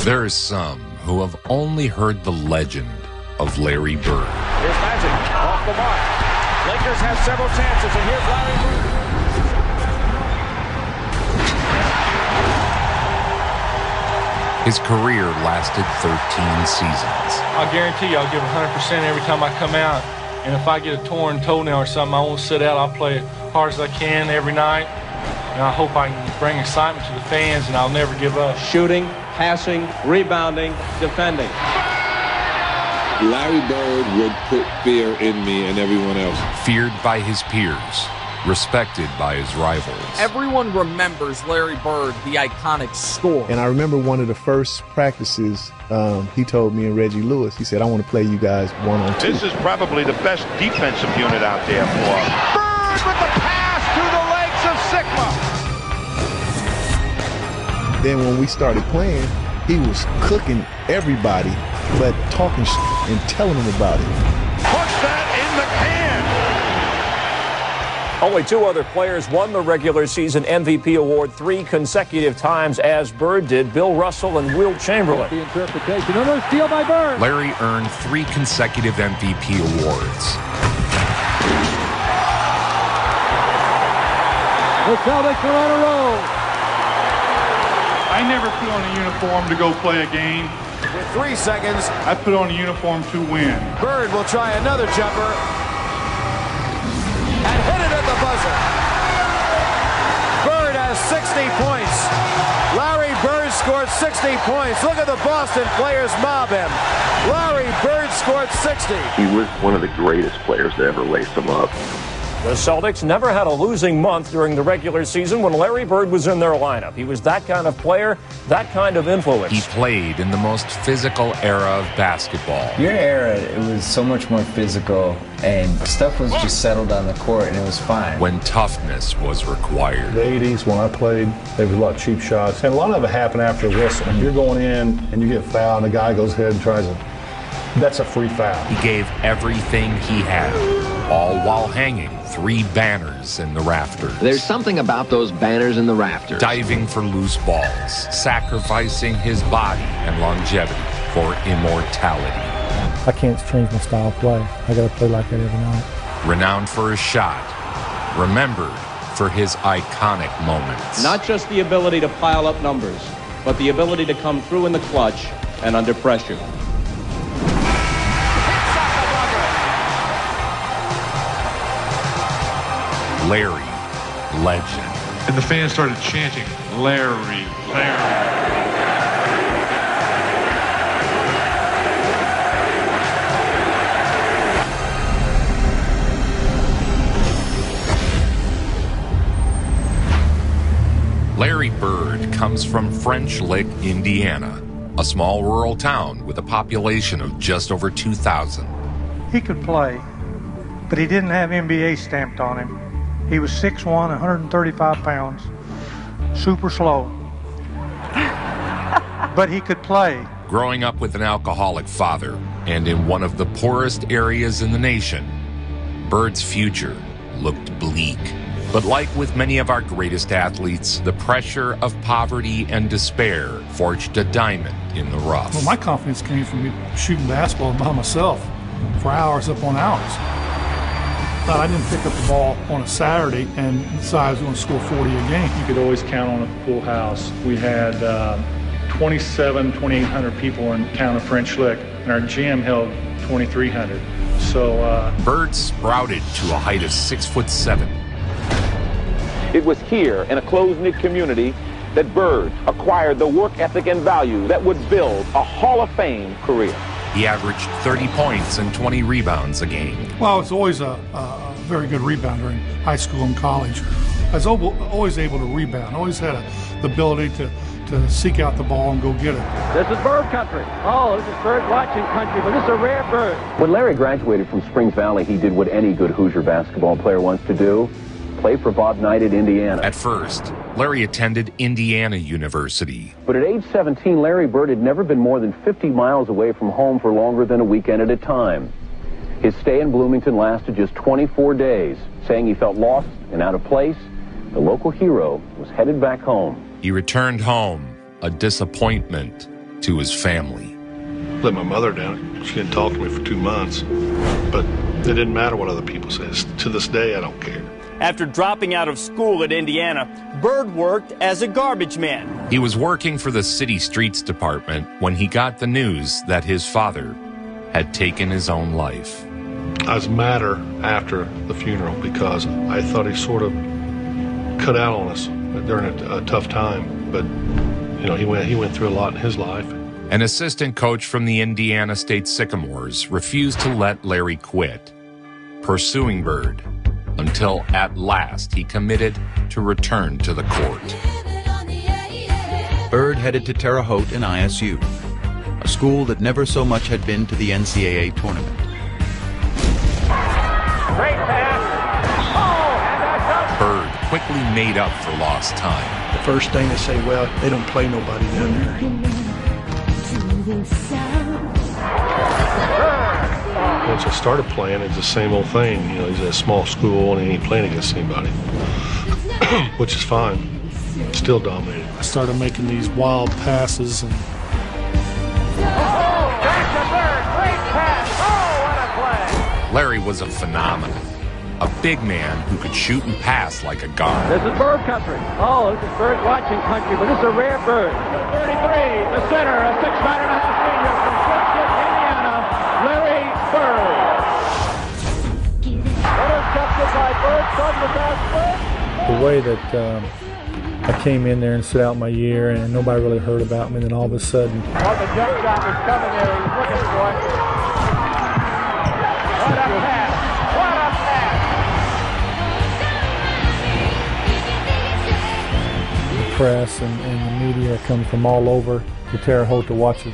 There are some who have only heard the legend of Larry Bird. Here's Magic, off the mark. Lakers have several chances, and here's Larry Bird. His career lasted 13 seasons. I guarantee you I'll give 100% every time I come out. And if I get a torn toenail or something, I won't sit out. I'll play as hard as I can every night. And I hope I can bring excitement to the fans, and I'll never give up. Shooting, passing, rebounding, defending. Larry Bird would put fear in me and everyone else. Feared by his peers, respected by his rivals. Everyone remembers Larry Bird, the iconic score. And I remember one of the first practices, he told me and Reggie Lewis, he said, I want to play you guys 1-on-2. This is probably the best defensive unit out there for him. Bird with the pass through the legs of Sigma. Then when we started playing, he was cooking everybody, but talking and telling them about it. Push that in the can. Only two other players won the regular season MVP award 3 consecutive times, as Bird did, Bill Russell and Wilt Chamberlain. The interpretation. Another steal by Bird. Larry earned 3 consecutive MVP awards. The Celtics are on a roll. I never put on a uniform to go play a game. With 3 seconds, I put on a uniform to win. Bird will try another jumper. And hit it at the buzzer. Bird has 60 points. Larry Bird scored 60 points. Look at the Boston players mob him. Larry Bird scored 60. He was one of the greatest players to ever lace them up. The Celtics never had a losing month during the regular season when Larry Bird was in their lineup. He was that kind of player, that kind of influence. He played in the most physical era of basketball. Your era, it was so much more physical, and stuff was just settled on the court, and it was fine. When toughness was required. The 80s, when I played, there was a lot of cheap shots, and a lot of it happened after the whistle. If you're going in and you get fouled, and the guy goes ahead and tries to, that's a free foul. He gave everything he had, all while hanging 3 banners in the rafters. There's something about those banners in the rafters. Diving for loose balls, sacrificing his body and longevity for immortality. I can't change my style of play. I got to play like that every night. Renowned for his shot, remembered for his iconic moments. Not just the ability to pile up numbers, but the ability to come through in the clutch and under pressure. Larry, legend. And the fans started chanting, Larry, Larry. Larry Bird comes from French Lick, Indiana, a small rural town with a population of just over 2,000. He could play, but he didn't have NBA stamped on him. He was 6'1", 135 pounds, super slow. But he could play. Growing up with an alcoholic father and in one of the poorest areas in the nation, Bird's future looked bleak. But like with many of our greatest athletes, the pressure of poverty and despair forged a diamond in the rough. Well, my confidence came from me shooting basketball by myself for hours upon hours. Thought I didn't pick up the ball on a Saturday and decide I was going to score 40 a game. You could always count on a full house. We had 2,800 people in town of French Lick, and our gym held 2,300. So Bird sprouted to a height of 6'7". It was here in a close-knit community that Bird acquired the work ethic and value that would build a Hall of Fame career. He averaged 30 points and 20 rebounds a game. Well, I was always a very good rebounder in high school and college. I was always able to rebound. I always had the ability to seek out the ball and go get it. This is Bird country. Oh, this is Bird watching country, but this is a rare Bird. When Larry graduated from Springs Valley, he did what any good Hoosier basketball player wants to do: play for Bob Knight at Indiana. At first, Larry attended Indiana University. But at age 17, Larry Bird had never been more than 50 miles away from home for longer than a weekend at a time. His stay in Bloomington lasted just 24 days. Saying he felt lost and out of place, the local hero was headed back home. He returned home, a disappointment to his family. Let my mother down. She didn't talk to me for 2 months, but it didn't matter what other people said. To this day, I don't care. After dropping out of school at Indiana, Bird worked as a garbage man. He was working for the city streets department when he got the news that his father had taken his own life. I was madder after the funeral because I thought he sort of cut out on us during a tough time. But, you know, he went through a lot in his life. An assistant coach from the Indiana State Sycamores refused to let Larry quit, pursuing Bird until at last he committed to return to the court. Bird headed to Terre Haute and ISU, a school that never so much had been to the NCAA tournament. Great pass. Oh, and that's up. Bird quickly made up for lost time. The first thing they say, well, they don't play nobody down there. Once I started playing, it's the same old thing. You know, he's at a small school and he ain't playing against anybody, which is fine. Still dominated. I started making these wild passes. And Back to Bird. Great pass. Oh, what a play. Larry was a phenomenon, a big man who could shoot and pass like a guard. This is Bird country. Oh, this is Bird watching country, but this is a rare Bird. 33, the center, a 6'9.5" senior from Fitchburg, Indiana, Larry Bird. Intercepted by Bird, starting to pass Bird. the way that I came in there and sit out my year and nobody really heard about me, and then all of a sudden... Oh, the jump shot was coming there. He was looking for it. What a pass. What a pass. The press and the media come from all over to Terre Haute to watch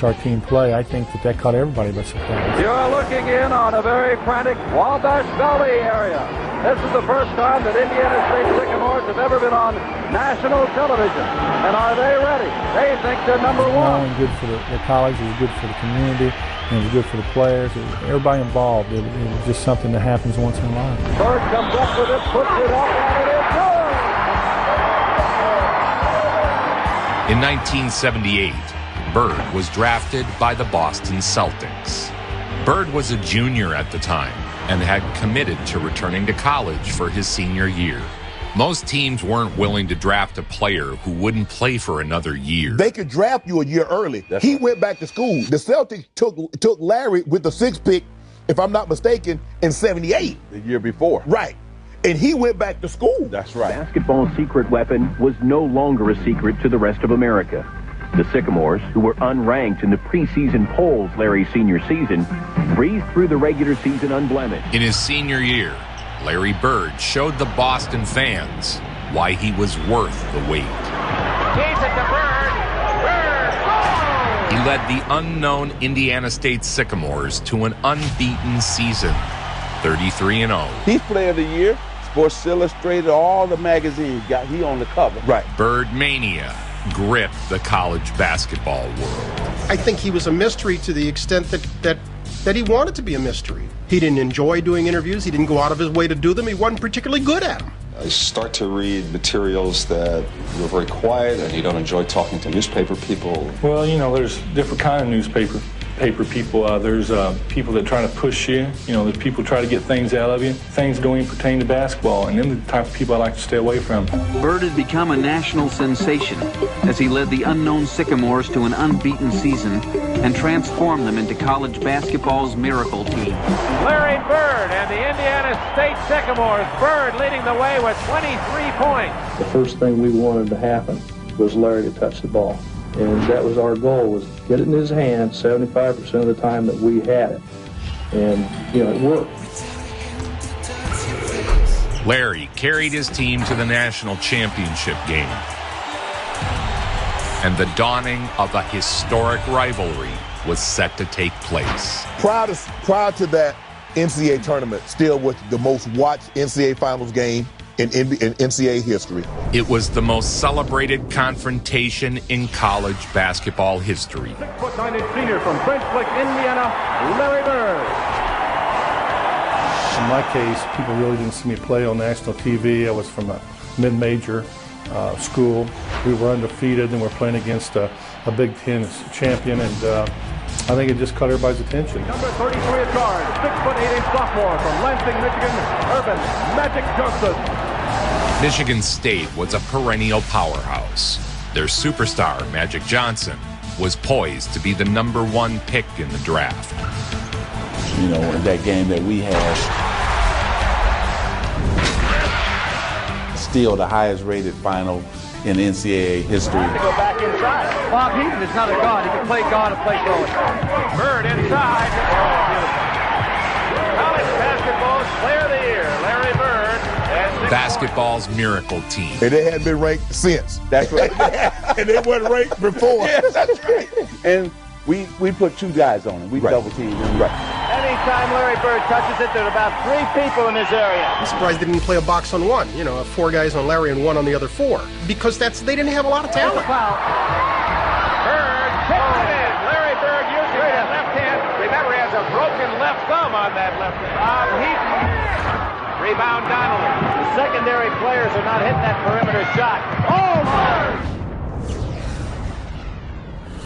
our team play. I think that caught everybody by surprise. You're looking in on a very frantic Wabash Valley area. This is the first time that Indiana State Sycamores have ever been on national television. And are they ready? They think they're number one. Not only good for the college, it was good for the community, and it was good for the players. Everybody involved. It was just something that happens once in a while. Bird comes up with it, puts it up, and it is good. In 1978, Bird was drafted by the Boston Celtics. Bird was a junior at the time and had committed to returning to college for his senior year. Most teams weren't willing to draft a player who wouldn't play for another year. They could draft you a year early. He went back to school. The Celtics took Larry with the 6th pick, if I'm not mistaken, in 78. The year before. Right. And he went back to school. That's right. Basketball's secret weapon was no longer a secret to the rest of America. The Sycamores, who were unranked in the preseason polls Larry's senior season, breezed through the regular season unblemished. In his senior year, Larry Bird showed the Boston fans why he was worth the wait. Keeps it to Bird. Bird. Oh! He led the unknown Indiana State Sycamores to an unbeaten season, 33-0. He's Player of the Year. Sports Illustrated, all the magazines got he on the cover. Right. Bird mania gripped the college basketball world. I think he was a mystery to the extent that he wanted to be a mystery. He didn't enjoy doing interviews. He didn't go out of his way to do them. He wasn't particularly good at them. I start to read materials that you're very quiet and you don't enjoy talking to newspaper people. Well, you know, there's different kind of newspaper people. There's people that try to push you. You know, there's people try to get things out of you. Things don't even pertain to basketball, and them are the type of people I like to stay away from. Bird had become a national sensation as he led the unknown Sycamores to an unbeaten season and transformed them into college basketball's miracle team. Larry Bird and the Indiana State Sycamores. Bird leading the way with 23 points. The first thing we wanted to happen was Larry to touch the ball. And that was our goal, was get it in his hands 75% of the time that we had it. And, you know, it worked. Larry carried his team to the national championship game. And the dawning of a historic rivalry was set to take place. Prior to that NCAA tournament, still was the most watched NCAA finals game in NCAA history. It was the most celebrated confrontation in college basketball history. 6'9" senior from French Lick, Indiana, Larry Bird. In my case, people really didn't see me play on national TV. I was from a mid-major school. We were undefeated, and we're playing against a Big Ten champion, and I think it just caught everybody's attention. Number 33 at guard, 6'8" sophomore from Lansing, Michigan, Urban Magic Johnson. Michigan State was a perennial powerhouse. Their superstar, Magic Johnson, was poised to be the #1 pick in the draft. You know, in that game that we had, still the highest rated final in NCAA history. Go back inside. Bob Heaton is not a guard. He can play guard and play forward. Bird inside. College basketball's player of the year, Larry Bird. Basketball's miracle team. And they hadn't been ranked since. That's right. And they weren't ranked before. Yeah, that's right. And we put 2 guys on him. We double teamed him. Right. Anytime Larry Bird touches it, there's about 3 people in this area. I'm surprised they didn't play a box on 1. You know, 4 guys on Larry and 1 on the other 4. Because they didn't have a lot of talent. Bird kicks it in. Larry Bird using that left hand. Remember, he has a broken left thumb on that left hand. Heaton. Rebound Donnelly. The secondary players are not hitting that perimeter shot. Oh, Bird!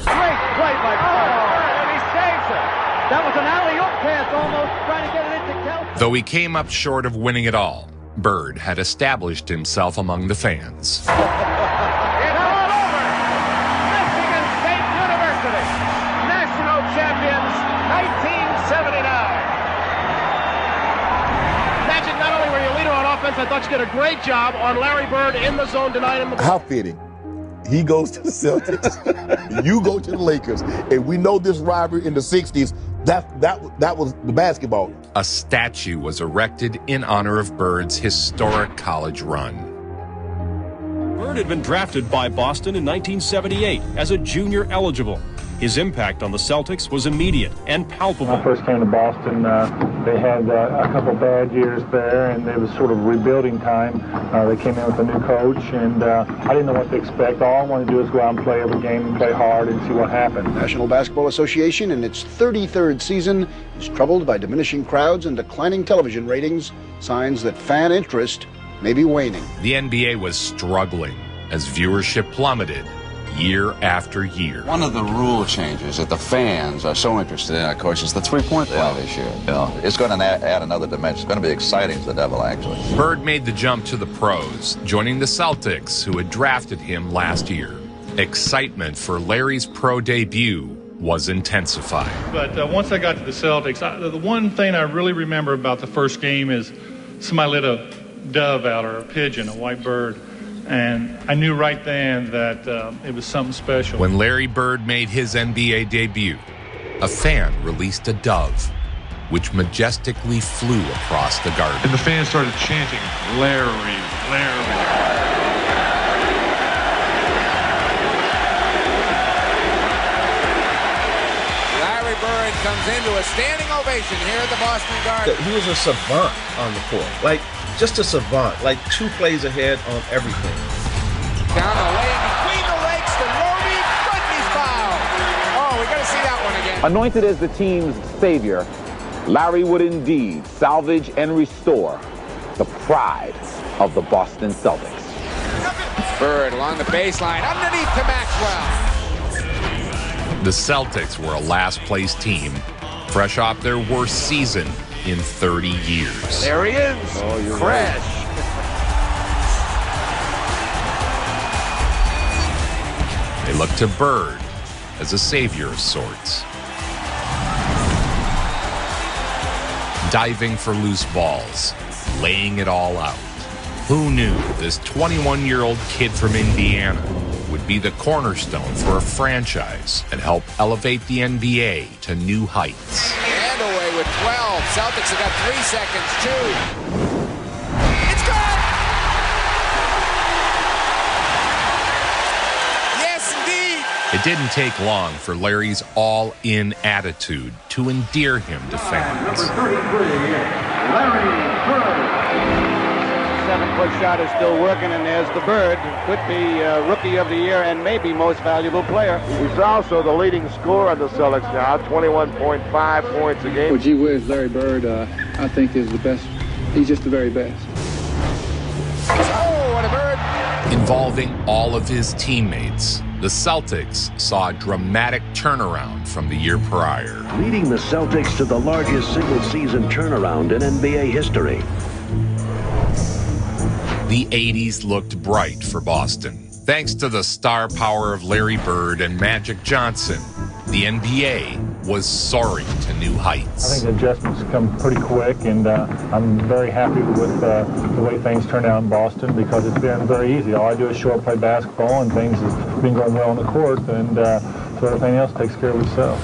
Great play by Bird. And he saves it. That was an alley-oop pass almost, trying to get it into Kelsey. Though he came up short of winning it all, Bird had established himself among the fans. It's all over. Michigan State University, national champions, 1979. Imagine, not only were you a leader on offense, I thought you did a great job on Larry Bird in the zone, denying him the ball. How fitting. He goes to the Celtics. You go to the Lakers. And we know this rivalry in the 60s. That was the basketball. A statue was erected in honor of Bird's historic college run. Bird had been drafted by Boston in 1978 as a junior eligible. His impact on the Celtics was immediate and palpable. When I first came to Boston, they had a couple bad years there, and it was sort of rebuilding time. They came in with a new coach, and I didn't know what to expect. All I wanted to do was go out and play every game and play hard and see what happened. National Basketball Association, in its 33rd season, is troubled by diminishing crowds and declining television ratings, signs that fan interest may be waning. The NBA was struggling as viewership plummeted year after year. One of the rule changes that the fans are so interested in, of course, is the three-point play this year. You know, it's going to add another dimension. It's going to be exciting as the devil, actually. Bird made the jump to the pros, joining the Celtics, who had drafted him last year. Excitement for Larry's pro debut was intensified. But once I got to the Celtics, the one thing I really remember about the first game is somebody lit a dove out, or a pigeon, a white bird. And I knew right then that it was something special. When Larry Bird made his NBA debut, a fan released a dove, which majestically flew across the garden. And the fans started chanting, Larry, Larry. Larry Bird comes into a standing ovation here at the Boston Garden. He was a savant on the court. Like, just a savant, like 2 plays ahead on everything. Down the lane, between the legs to Roby, but he's fouled. Oh, we got to see that one again. Anointed as the team's savior, Larry would indeed salvage and restore the pride of the Boston Celtics. Bird along the baseline, underneath to Maxwell. The Celtics were a last-place team, fresh off their worst season in 30 years. There he is. Oh, you're Crash. right. They looked to Bird as a savior of sorts. Diving for loose balls, laying it all out. Who knew this 21-year-old kid from Indiana would be the cornerstone for a franchise and help elevate the NBA to new heights? And away with 12. Celtics have got 3 seconds, 2. It's good! Yes, indeed! It didn't take long for Larry's all-in attitude to endear him to fans. Number 33, Larry Bird. 7-foot shot is still working, and there's the Bird. Could be Rookie of the Year and maybe Most Valuable Player. He's also the leading scorer on the Celtics now, 21.5 points a game. Well, gee whiz, Larry Bird, I think is the best. He's just the very best. Oh, and a Bird Involving all of his teammates, the Celtics saw a dramatic turnaround from the year prior. Leading the Celtics to the largest single-season turnaround in NBA history. The 80s looked bright for Boston. Thanks to the star power of Larry Bird and Magic Johnson, the NBA was soaring to new heights. I think adjustments come pretty quick, and I'm very happy with the way things turned out in Boston because it's been very easy. All I do is show up, play basketball, and things have been going well on the court, and so everything else takes care of itself.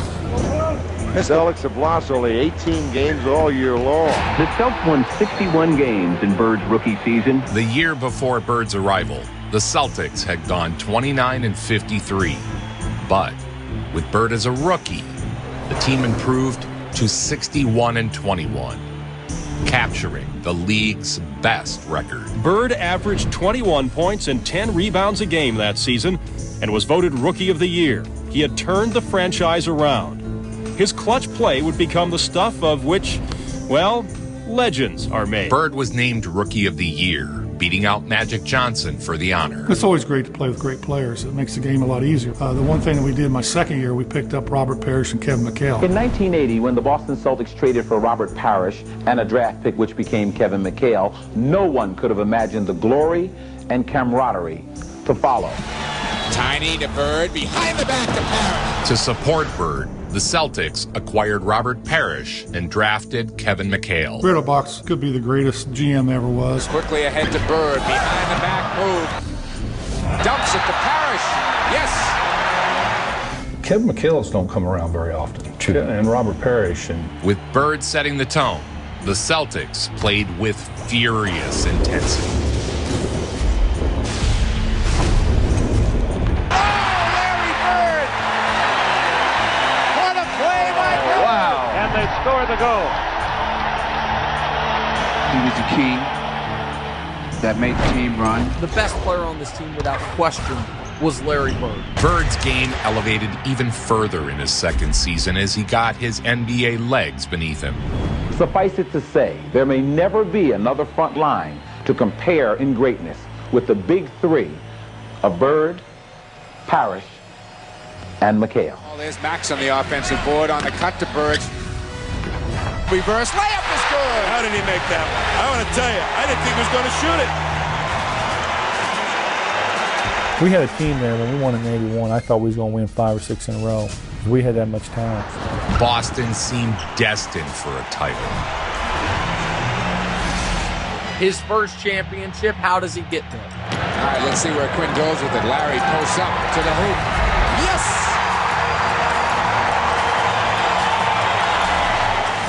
The Celtics have lost only 18 games all year long. The Celtics won 61 games in Bird's rookie season. The year before Bird's arrival, the Celtics had gone 29-53. But with Bird as a rookie, the team improved to 61-21, capturing the league's best record. Bird averaged 21 points and 10 rebounds a game that season and was voted Rookie of the Year. He had turned the franchise around. His clutch play would become the stuff of which, well, legends are made. Bird was named Rookie of the Year, beating out Magic Johnson for the honor. It's always great to play with great players. It makes the game a lot easier. The one thing that we did my second year, we picked up Robert Parrish and Kevin McHale. In 1980, when the Boston Celtics traded for Robert Parrish and a draft pick which became Kevin McHale, no one could have imagined the glory and camaraderie to follow. Tiny to Bird, behind the back to Parrish. To support Bird, the Celtics acquired Robert Parrish and drafted Kevin McHale. Red Box could be the greatest GM ever was. Quickly ahead to Bird, behind the back move. Dumps it to Parrish. Yes. Kevin McHale's don't come around very often, and Robert Parrish. With Bird setting the tone, the Celtics played with furious intensity. Score the goal. He was the key that made the team run. The best player on this team, without question, was Larry Bird. Bird's game elevated even further in his second season as he got his NBA legs beneath him. Suffice it to say, there may never be another front line to compare in greatness with the big three of Bird, Parrish, and McHale. Oh, there's Max on the offensive board on the cut to Bird. Reverse layup is good. How did he make that one? I want to tell you, I didn't think he was going to shoot it. We had a team there when we won in '81. I thought we was going to win 5 or 6 in a row. We had that much talent. Boston seemed destined for a title. His first championship, how does he get to it? All right, let's see where Quinn goes with it. Larry posts up to the hoop. Yes!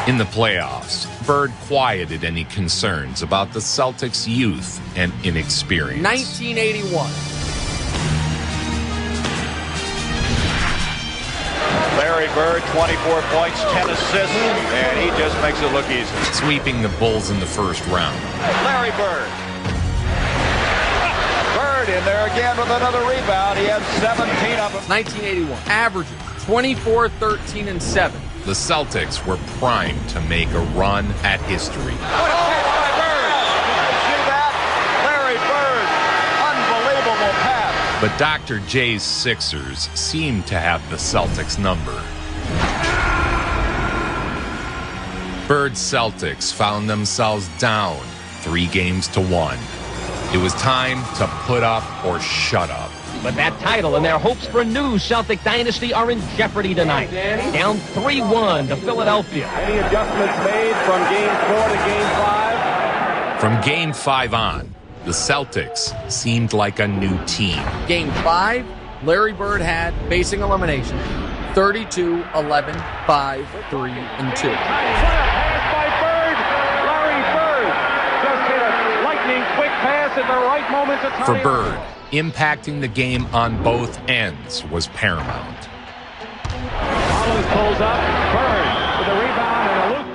In the playoffs, Bird quieted any concerns about the Celtics' youth and inexperience. 1981. Larry Bird, 24 points, 10 assists, and he just makes it look easy. Sweeping the Bulls in the first round. Larry Bird. Bird in there again with another rebound. He had 17 of them. 1981, averaging 24, 13, and 7. The Celtics were primed to make a run at history. What a catch by Bird! See that? Larry Bird, unbelievable pass. But Dr. J's Sixers seemed to have the Celtics number. Bird's Celtics found themselves down 3-1. It was time to put up or shut up. But that title and their hopes for a new Celtic dynasty are in jeopardy tonight. Down 3-1 to Philadelphia. Any adjustments made from Game 4 to Game 5? From Game 5 on, the Celtics seemed like a new team. Game 5, Larry Bird had, facing elimination, 32, 11, 5, 3, and 2. Pass by Bird. Larry Bird just hit a lightning-quick pass at the right moment to time. For Bird, impacting the game on both ends was paramount. Holland pulls up. Bird with a rebound and a loop.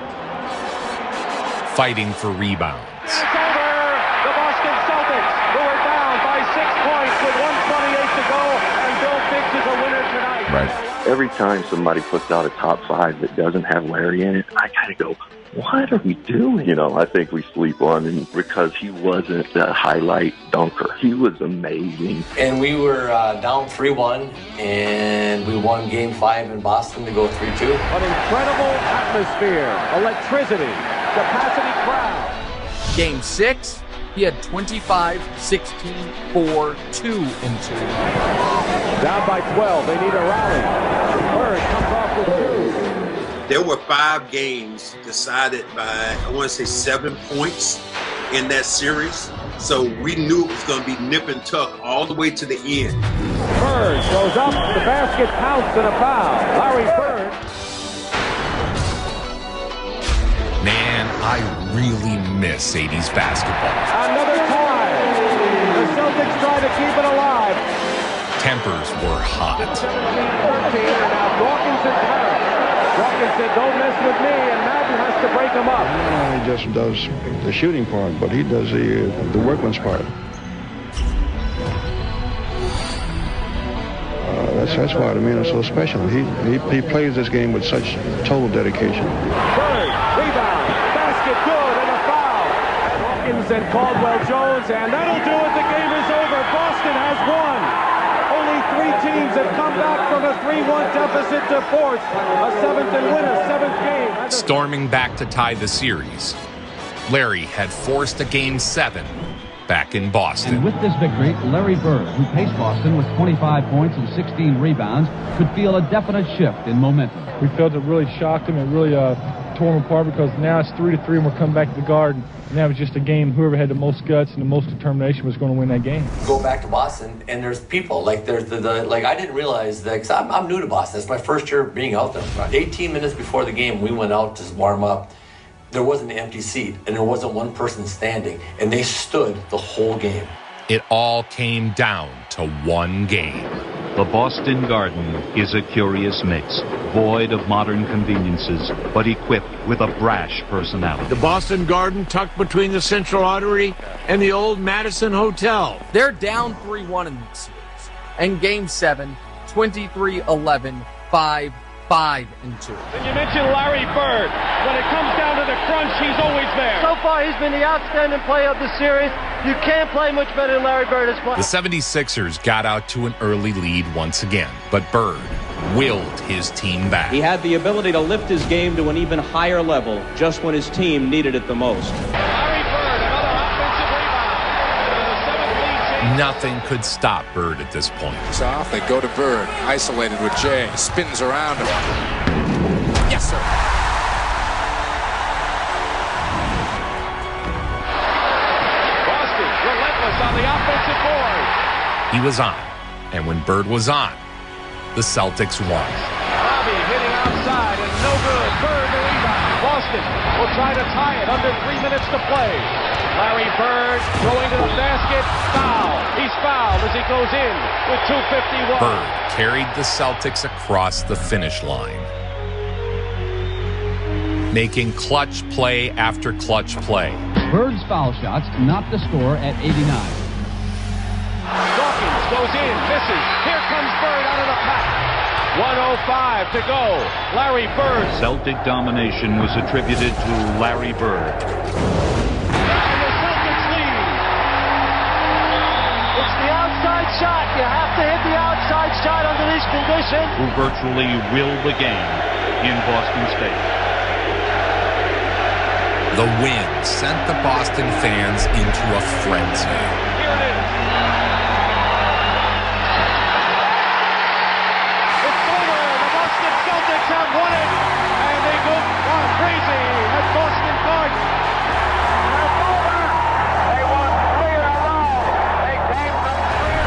Fighting for rebounds. It's over. The Boston Celtics, who are down by 6 points with 1:28 to go, and Bill Biggs is a winner tonight. Right. Every time somebody puts out a top 5 that doesn't have Larry in it, I kind of go, what are we doing? You know, I think we sleep on him because he wasn't the highlight dunker. He was amazing. And we were down 3-1, and we won Game 5 in Boston to go 3-2. An incredible atmosphere, electricity, capacity crowd. Game 6, he had 25, 16, 4, 2, and 2. Down by 12, they need a rally. Bird comes off with 2. There were 5 games decided by, I want to say 7 points in that series. So we knew it was going to be nip and tuck all the way to the end. Bird goes up, the basket counts and a foul. Larry Bird. Man, I really miss 80s basketball. Another tie. The Celtics try to keep it alive. Tempers were hot. 17-13, and now Dawkins and Parrish. Dawkins said, don't mess with me, and Madden has to break him up. He not only just does the shooting part, but he does the workman's part. That's why the man is so special. He plays this game with such total dedication. Bird, rebound, basket good, and a foul. Dawkins and Caldwell-Jones, and that'll do it. The game is over. Boston has won. Only 3 teams have come back from a 3-1 deficit to force a 7th and win a 7th game. Storming back to tie the series, Larry had forced a Game 7 back in Boston. And with this victory, Larry Bird, who paced Boston with 25 points and 16 rebounds, could feel a definite shift in momentum. We felt it really shocked him. It really tore him apart because now it's 3-3 and we're coming back to the Garden. And that was just a game, whoever had the most guts and the most determination was going to win that game. Go back to Boston, and there's people, like there's like I didn't realize that, because I'm new to Boston. It's my first year being out there. 18 minutes before the game, we went out to warm up. There wasn't an empty seat, and there wasn't one person standing, and they stood the whole game. It all came down to one game. The Boston Garden is a curious mix, void of modern conveniences, but equipped with a brash personality. The Boston Garden tucked between the Central Artery and the old Madison Hotel. They're down 3-1 in the series. And Game 7, 23-11, 5-5 and 2. And you mentioned Larry Bird. When it comes down to the crunch, he's always there. So far, he's been the outstanding player of the series. You can't play much better than Larry Bird has played. The 76ers got out to an early lead once again, but Bird willed his team back. He had the ability to lift his game to an even higher level just when his team needed it the most. Larry Bird, another offensive rebound. Nothing could stop Bird at this point. It's off. They go to Bird, isolated with Jay. Spins around him. Yes, sir. On the offensive board. He was on, and when Bird was on, the Celtics won. Bobby hitting outside and no good. Bird the rebound. Boston will try to tie it under 3 minutes to play. Larry Bird going to the basket. Foul. He's fouled as he goes in with 2:51. Bird carried the Celtics across the finish line, making clutch play after clutch play. Bird's foul shots knocked the score at 89. Dawkins goes in, misses. Here comes Bird out of the pack. 1:05 to go. Larry Bird. Celtic domination was attributed to Larry Bird. And the Celtics lead. It's the outside shot. You have to hit the outside shot under these conditions. Who virtually willed the game in Boston State. The win sent the Boston fans into a frenzy. Here it is. It's over. The Boston Celtics have won it, and they go crazy at Boston Garden. It's over. They won 3 in a row. They came from 3.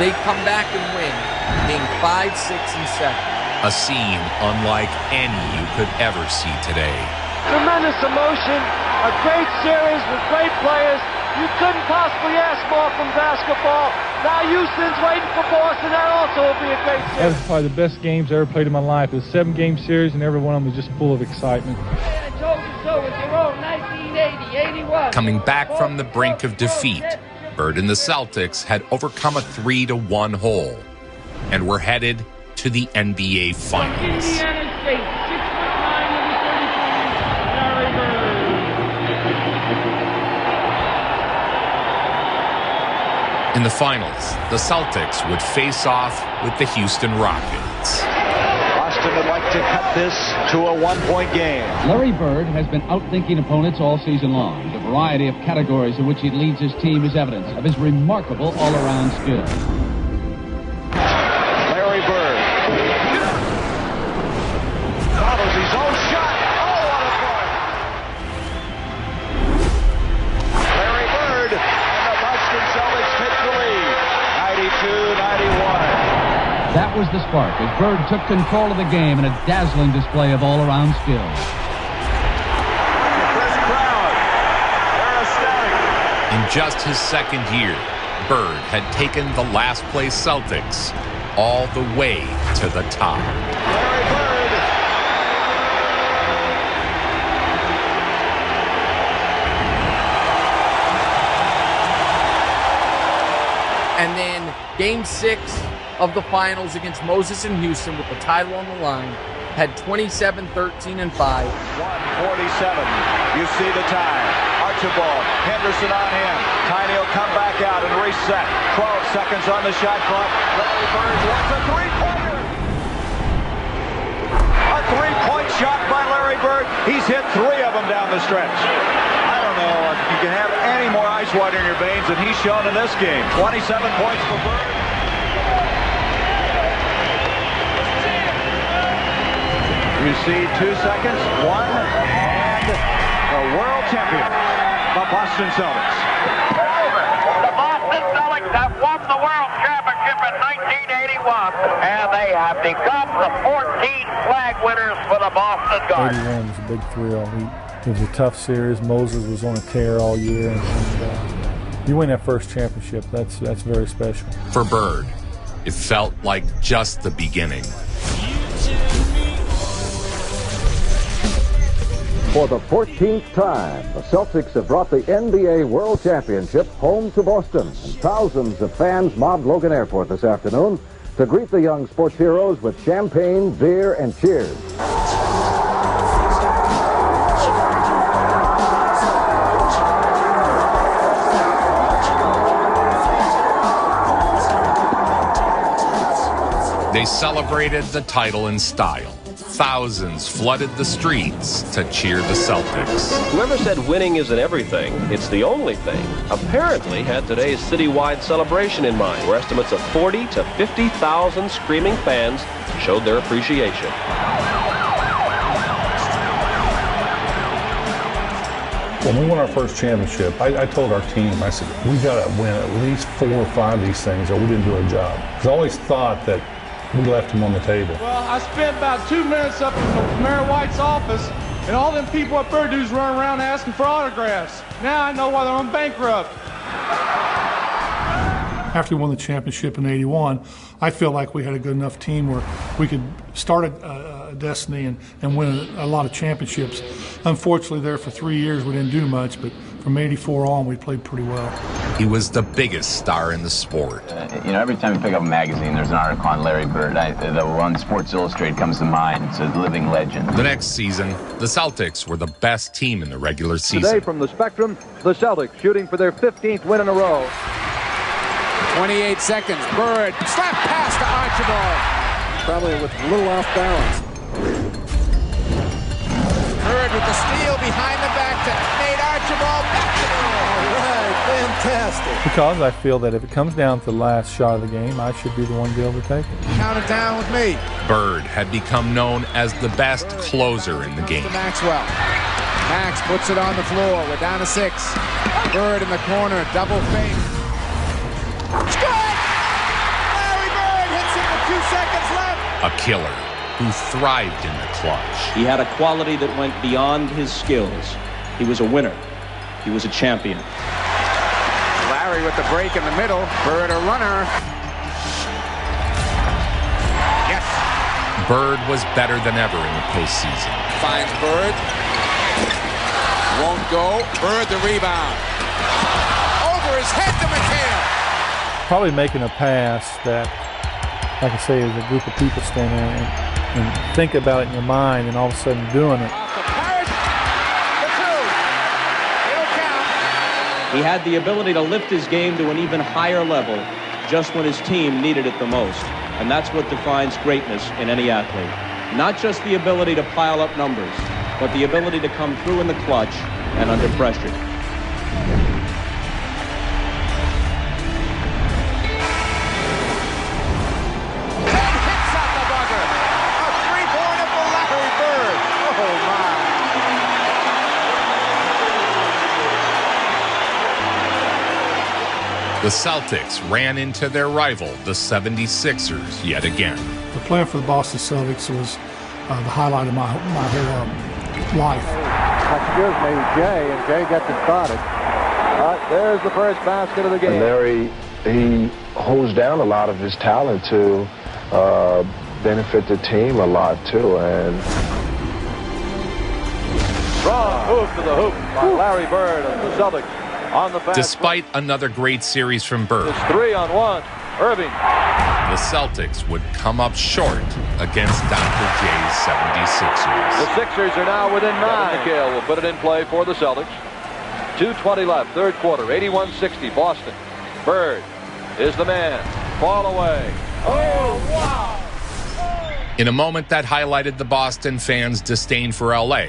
They come back and win Game 5, 6, and 7. A scene unlike any you could ever see today. Tremendous emotion, a great series with great players. You couldn't possibly ask more from basketball. Now Houston's waiting for Boston. That also will be a great series. That was probably the best games I ever played in my life. It was a 7-game series, and every one of them was just full of excitement. And toe-to-toe with your own 1980 Coming back from the brink of defeat, Bird and the Celtics had overcome a 3-1 hole and were headed to the NBA Finals. In the finals, the Celtics would face off with the Houston Rockets. Boston would like to cut this to a one-point game. Larry Bird has been outthinking opponents all season long. The variety of categories in which he leads his team is evidence of his remarkable all-around skill. Larry Bird follows his own shot. Oh, what a point! Larry Bird and the Boston Celtics take the lead, 92-91. That was the spark as Bird took control of the game in a dazzling display of all-around skill. In just his second year, Bird had taken the last-place Celtics all the way to the top. Larry Bird. And then Game 6 of the finals against Moses in Houston with the title on the line had 27, 13, and 5. 1:47. You see the time. Archibald, Henderson on him. Tiny will come back out and reset. 12 seconds on the shot clock. Larry Bird wants a three-pointer. A three-point shot by Larry Bird. He's hit 3 of them down the stretch. I don't know if you can have any more ice water in your veins than he's shown in this game. 27 points for Bird. You see 2 seconds, 1, and the world champion, the Boston Celtics. The Boston Celtics have won the World Championship in 1981, and they have become the 14th flag winners for the Boston Garden. 81 was a big thrill. It was a tough series. Moses was on a tear all year, and you win that first championship. That's very special. For Bird, it felt like just the beginning. For the 14th time, the Celtics have brought the NBA World Championship home to Boston. And thousands of fans mobbed Logan Airport this afternoon to greet the young sports heroes with champagne, beer, and cheers. They celebrated the title in style. Thousands flooded the streets to cheer the Celtics. Whoever said winning isn't everything, it's the only thing, apparently had today's citywide celebration in mind, where estimates of 40 to 50,000 screaming fans showed their appreciation. When we won our first championship, I told our team, I said, we got to win at least 4 or 5 of these things or we didn't do our job. Because I always thought that we left them on the table. Well, I spent about 2 minutes up in Mayor White's office, and all them people up there dudes running around asking for autographs. Now I know why they're on bankrupt. After we won the championship in 81, I feel like we had a good enough team where we could start a destiny and win a lot of championships. Unfortunately, there for 3 years we didn't do much, but from 84 on, we played pretty well. He was the biggest star in the sport. Every time you pick up a magazine, there's an article on Larry Bird. The one Sports Illustrated comes to mind. It's a living legend. The next season, the Celtics were the best team in the regular season. Today from the Spectrum, the Celtics shooting for their 15th win in a row. 28 seconds. Bird, slap pass to Archibald. Probably with a little off balance. Bird with the steal behind the back to Nate Archibald. Back to the All right, fantastic. Because I feel that if it comes down to the last shot of the game, I should be the one to be able to take it. Count it down with me. Bird had become known as the best closer in the game. Maxwell. Max puts it on the floor. We're down to 6. Bird in the corner, double fake. Good! Larry Bird hits it with 2 seconds left. A killer who thrived in the clutch. He had a quality that went beyond his skills. He was a winner. He was a champion. Larry with the break in the middle. Bird a runner. Yes. Bird was better than ever in the postseason. Finds Bird. Won't go. Bird the rebound. Over his head to McHale. Probably making a pass that, like I say, is a group of people standing there and think about it in your mind and all of a sudden doing it. He had the ability to lift his game to an even higher level just when his team needed it the most. And that's what defines greatness in any athlete. Not just the ability to pile up numbers, but the ability to come through in the clutch and under pressure. The Celtics ran into their rival, the 76ers, yet again. The playing for the Boston Celtics was the highlight of my whole life. Excuse me, Jay, and Jay gets it started. All right, there's the first basket of the game. And Larry, he holds down a lot of his talent to benefit the team a lot, too. And strong move to the hoop by Larry Bird of the Celtics. On the fast Despite another great series from Bird, it's 3-on-1. Irving. The Celtics would come up short against Dr. J's 76ers. The Sixers are now within 9. McHale will put it in play for the Celtics. 2:20 left, third quarter, 81-60, Boston. Bird is the man. Ball away. Oh, wow! In a moment that highlighted the Boston fans' disdain for LA,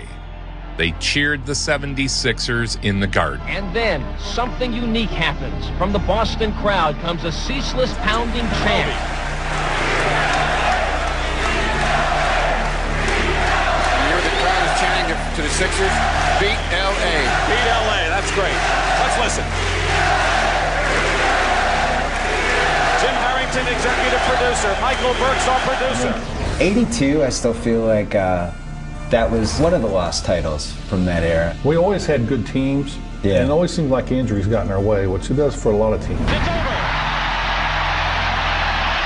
they cheered the 76ers in the Garden. And then something unique happens. From the Boston crowd comes a ceaseless pounding chant. You hear the crowd is chanting to the Sixers, beat LA. Beat LA, that's great. Let's listen. Jim Harrington, executive producer. Michael Burks, our producer. 82, I still feel like that was one of the lost titles from that era. We always had good teams, and it always seemed like injuries got in our way, which it does for a lot of teams.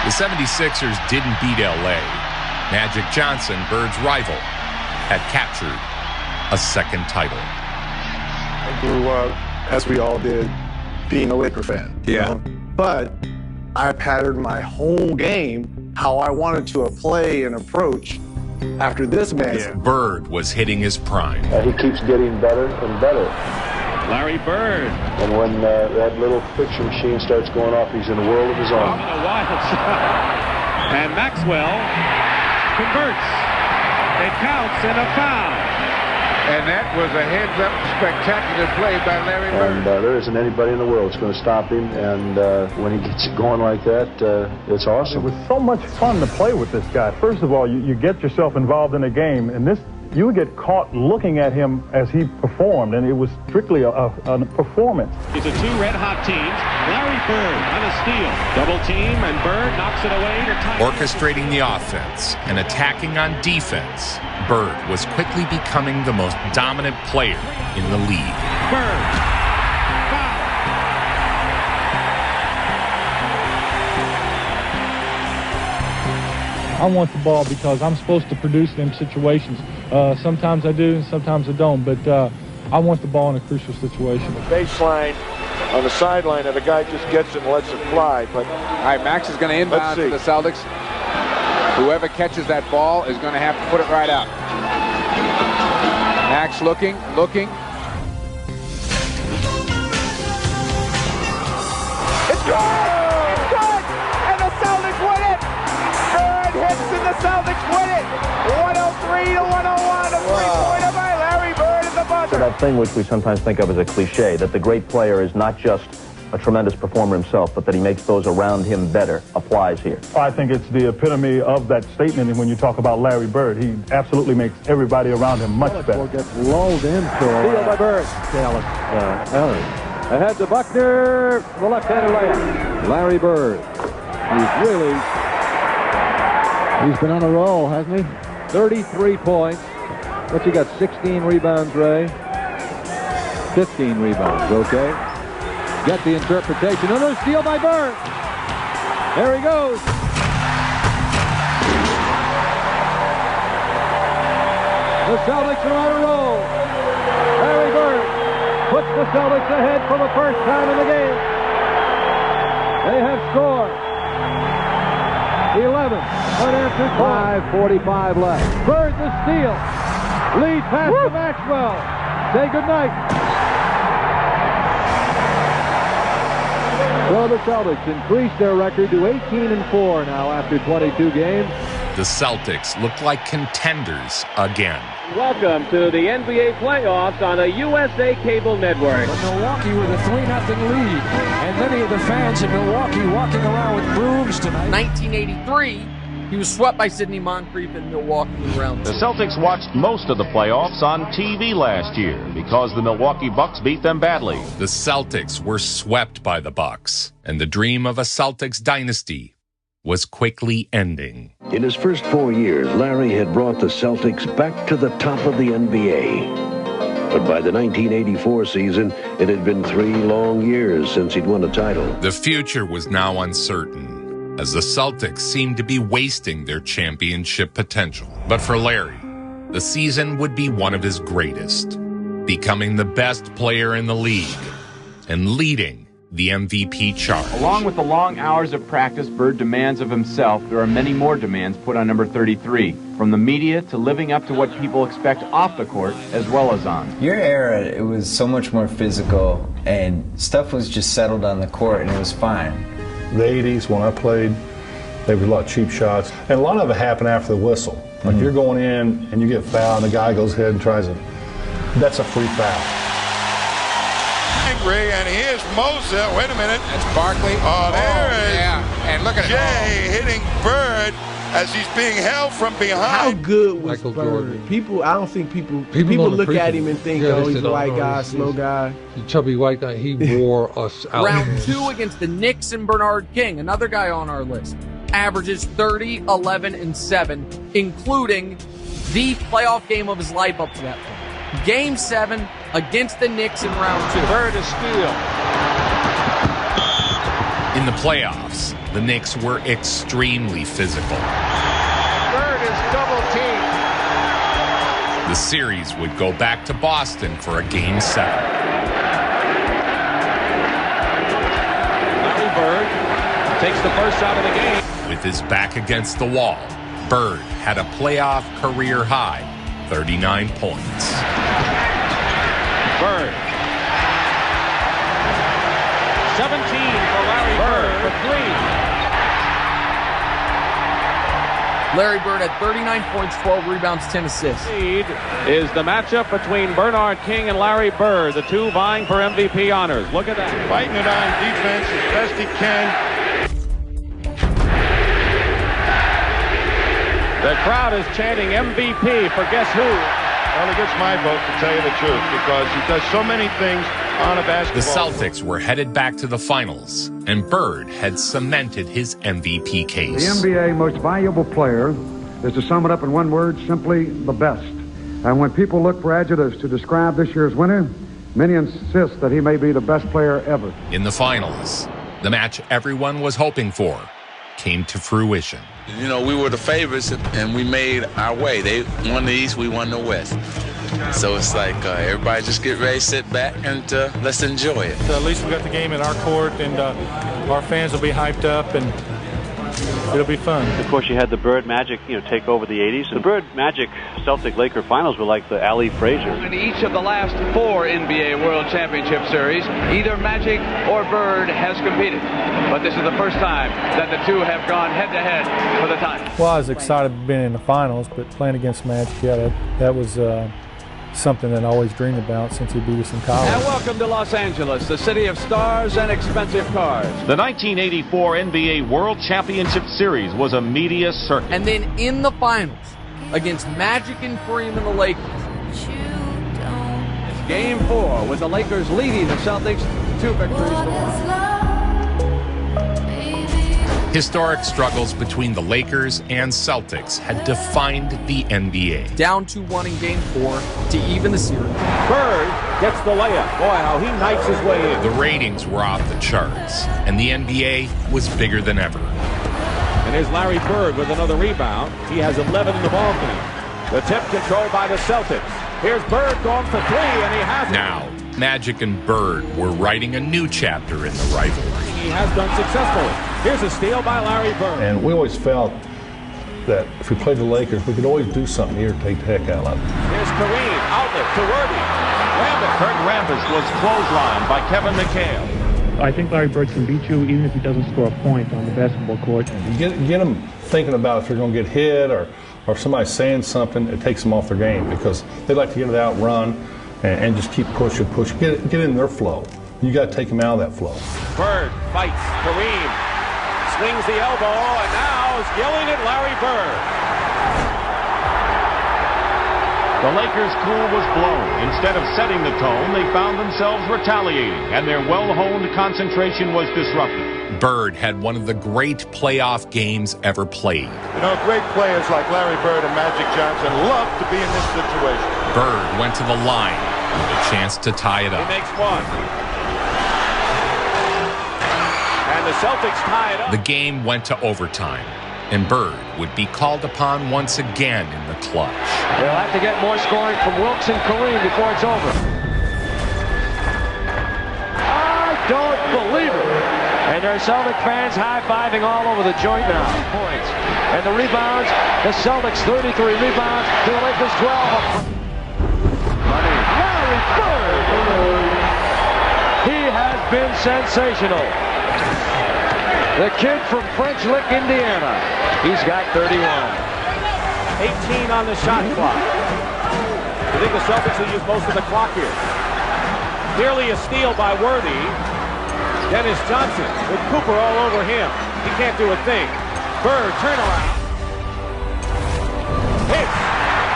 The 76ers didn't beat LA. Magic Johnson, Bird's rival, had captured a second title. I grew up, as we all did, being a Laker fan. Yeah. But I patterned my whole game how I wanted to play and approach after this match. Bird was hitting his prime. he keeps getting better and better. Larry Bird. And when that little picture machine starts going off, he's in a world of his own. A wild shot. And Maxwell converts. It counts and a foul. And that was a heads-up spectacular play by Larry Bird. And there isn't anybody in the world that's going to stop him. And when he gets going like that, it's awesome. It was so much fun to play with this guy. First of all, you get yourself involved in a game, and you would get caught looking at him as he performed, and it was strictly a performance. It's a two red-hot teams. Larry Bird on a steal. Double team, and Bird knocks it away to tie. Orchestrating the offense and attacking on defense, Bird was quickly becoming the most dominant player in the league. Bird. Foul. I want the ball because I'm supposed to produce them situations. Sometimes I do and sometimes I don't, but I want the ball in a crucial situation. The baseline on the sideline, and the guy just gets it and lets it fly. But all right, Max is going to inbound for the Celtics. Whoever catches that ball is going to have to put it right out. Max looking. It's good! It's good! And the Celtics win it! Bird hits and the Celtics win it! 103 to 101, a three-pointer by Larry Bird at the buzzer. So that thing which we sometimes think of as a cliche, that the great player is not just a tremendous performer himself, but that he makes those around him better, applies here. I think it's the epitome of that statement when you talk about Larry Bird. He absolutely makes everybody around him much better. Gets lulled into steal by Bird. Ahead to Buckner, the left-handed layup. Larry Bird. He's been on a roll, hasn't he? 33 points. What's he got? 16 rebounds, Ray? 15 rebounds, okay. Get the interpretation. Another steal by Bird. There he goes. The Celtics are on a roll. Larry Bird puts the Celtics ahead for the first time in the game. They have scored 11 unanswered points. 5:45 left. Bird the steal. Lead pass to Maxwell. Say goodnight. So the Celtics increase their record to 18-4 now after 22 games. The Celtics look like contenders again. Welcome to the NBA playoffs on the USA Cable Network. But Milwaukee with a 3-0 lead, and many of the fans in Milwaukee walking around with brooms tonight. 1983, he was swept by Sidney Moncrief in Milwaukee in round 2. The Celtics watched most of the playoffs on TV last year because the Milwaukee Bucks beat them badly. The Celtics were swept by the Bucks, and the dream of a Celtics dynasty was quickly ending. In his first 4 years, Larry had brought the Celtics back to the top of the NBA. But by the 1984 season, it had been 3 long years since he'd won a title. The future was now uncertain, as the Celtics seemed to be wasting their championship potential. But for Larry, the season would be one of his greatest, becoming the best player in the league and leading the MVP charge. Along with the long hours of practice Bird demands of himself, there are many more demands put on number 33, from the media to living up to what people expect off the court as well as on. Your era, it was so much more physical, and stuff was just settled on the court, and it was fine. The 80s, when I played, there was a lot of cheap shots, and a lot of it happened after the whistle. Like you're going in and you get fouled, and the guy goes ahead and tries it. That's a free foul. Angry, and here's Moser. Wait a minute. That's Barkley. Oh, there is. Yeah, and look at Jay hitting Bird as he's being held from behind. How good was Bird? People, I don't think people look at him and think, oh, he's a white guy, slow guy. The chubby white guy, he wore us out. Round 2 against the Knicks and Bernard King, another guy on our list. Averages 30, 11, and 7, including the playoff game of his life up to that point. Game 7 against the Knicks in round 2. Bird a steal. In the playoffs, the Knicks were extremely physical. Bird is double teamed. The series would go back to Boston for a Game 7. Larry Bird takes the first out of the game. With his back against the wall, Bird had a playoff career high 39 points. Bird. 17 for Larry Bird for 3. Larry Bird had 39 points, 12 rebounds, 10 assists. Is the matchup between Bernard King and Larry Bird, the two vying for MVP honors. Look at that. Fighting it on defense as best he can. The crowd is chanting MVP for guess who? Well, he gets my vote, to tell you the truth, because he does so many things on a basketball. The Celtics were headed back to the finals, and Bird had cemented his MVP case. The NBA most valuable player is, to sum it up in one word, simply the best. And when people look for adjectives to describe this year's winner, many insist that he may be the best player ever. In the finals, the match everyone was hoping for came to fruition. You know, we were the favorites, and we made our way. They won the East, we won the West. So it's like everybody just get ready, sit back, and let's enjoy it. At least we got the game in our court, and our fans will be hyped up, and it'll be fun. Of course, you had the Bird Magic, take over the 80s. The Bird Magic Celtic Laker finals were like the Ali Frazier. In each of the last 4 NBA World Championship Series, either Magic or Bird has competed. But this is the first time that the two have gone head-to-head for the title. Well, I was excited being in the finals, but playing against Magic, that was something that I always dreamed about since he beat us in college. And welcome to Los Angeles, the city of stars and expensive cars. The 1984 NBA World Championship Series was a media circus. And then in the finals, against Magic and Kareem and the Lakers. It's Game 4, with the Lakers leading the Celtics 2 victories to 1. Historic struggles between the Lakers and Celtics had defined the NBA. Down 2-1 in Game 4 to even the series. Bird gets the layup. Boy, how he knifes his way in. The ratings were off the charts, and the NBA was bigger than ever. And here's Larry Bird with another rebound. He has 11 in the ballgame. The tip controlled by the Celtics. Here's Bird going for three, and he has it. Now, Magic and Bird were writing a new chapter in the rivalry. He has done successfully. Here's a steal by Larry Bird. And we always felt that if we played the Lakers, we could always do something here to take the heck out of it. Here's Kareem, outlet to Worthy. Rambis. Kurt Rambis was clotheslined by Kevin McHale. I think Larry Bird can beat you even if he doesn't score a point on the basketball court. You get them thinking about if you're going to get hit or if somebody's saying something, it takes them off their game because they like to get it out, run, and just keep pushing. Get in their flow. You got to take them out of that flow. Bird fights Kareem. Swings the elbow, and now is yelling at Larry Bird. The Lakers' cool was blown. Instead of setting the tone, they found themselves retaliating, and their well-honed concentration was disrupted. Bird had one of the great playoff games ever played. You know, great players like Larry Bird and Magic Johnson love to be in this situation. Bird went to the line with a chance to tie it up. He makes one. And the Celtics tie it up. The game went to overtime, and Bird would be called upon once again in the clutch. They'll have to get more scoring from Wilkes and Kareem before it's over. I don't believe it. And there are Celtic fans high-fiving all over the joint now. Points. And the rebounds, the Celtics 33 rebounds to the Lakers 12. Larry Bird! He has been sensational. The kid from French Lick, Indiana. He's got 31. 18 on the shot clock. I think the Celtics will use most of the clock here. Nearly a steal by Worthy. Dennis Johnson with Cooper all over him. He can't do a thing. Bird, turnaround. Hits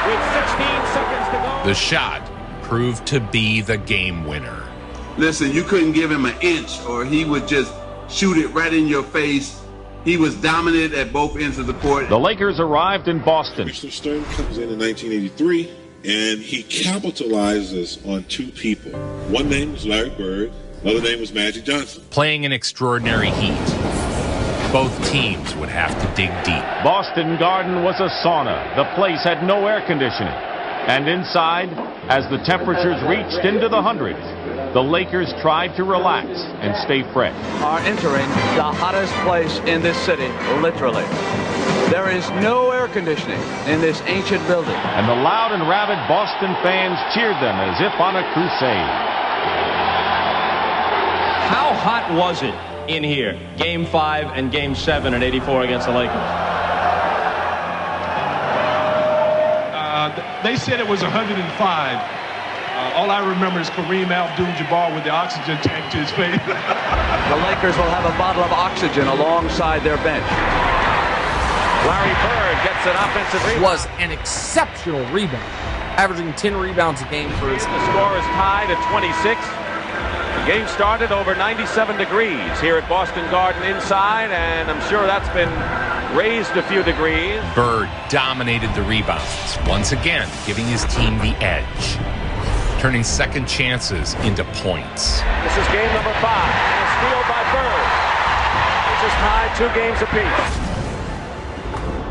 with 16 seconds to go. The shot proved to be the game winner. Listen, you couldn't give him an inch or he would just shoot it right in your face. He was dominant at both ends of the court. The Lakers arrived in Boston. Mr. Stern comes in 1983, and he capitalizes on two people. One name was Larry Bird, another name was Magic Johnson. Playing in extraordinary heat, both teams would have to dig deep. Boston Garden was a sauna. The place had no air conditioning. And inside, as the temperatures reached into the hundreds, the Lakers tried to relax and stay fresh. Are entering the hottest place in this city, literally. There is no air conditioning in this ancient building. And the loud and rabid Boston fans cheered them as if on a crusade. How hot was it in here? Game 5 and Game 7 in '84 against the Lakers. They said it was 105. All I remember is Kareem Abdul-Jabbar with the oxygen tank to his face. The Lakers will have a bottle of oxygen alongside their bench. Larry Bird gets an offensive rebound. Was an exceptional rebound, averaging 10 rebounds a game for his. The score is tied at 26. The game started over 97 degrees here at Boston Garden inside, and I'm sure that's been raised a few degrees. Bird dominated the rebounds, once again giving his team the edge, turning second chances into points. This is game number 5. A steal by Bird. This is tied 2 games apiece.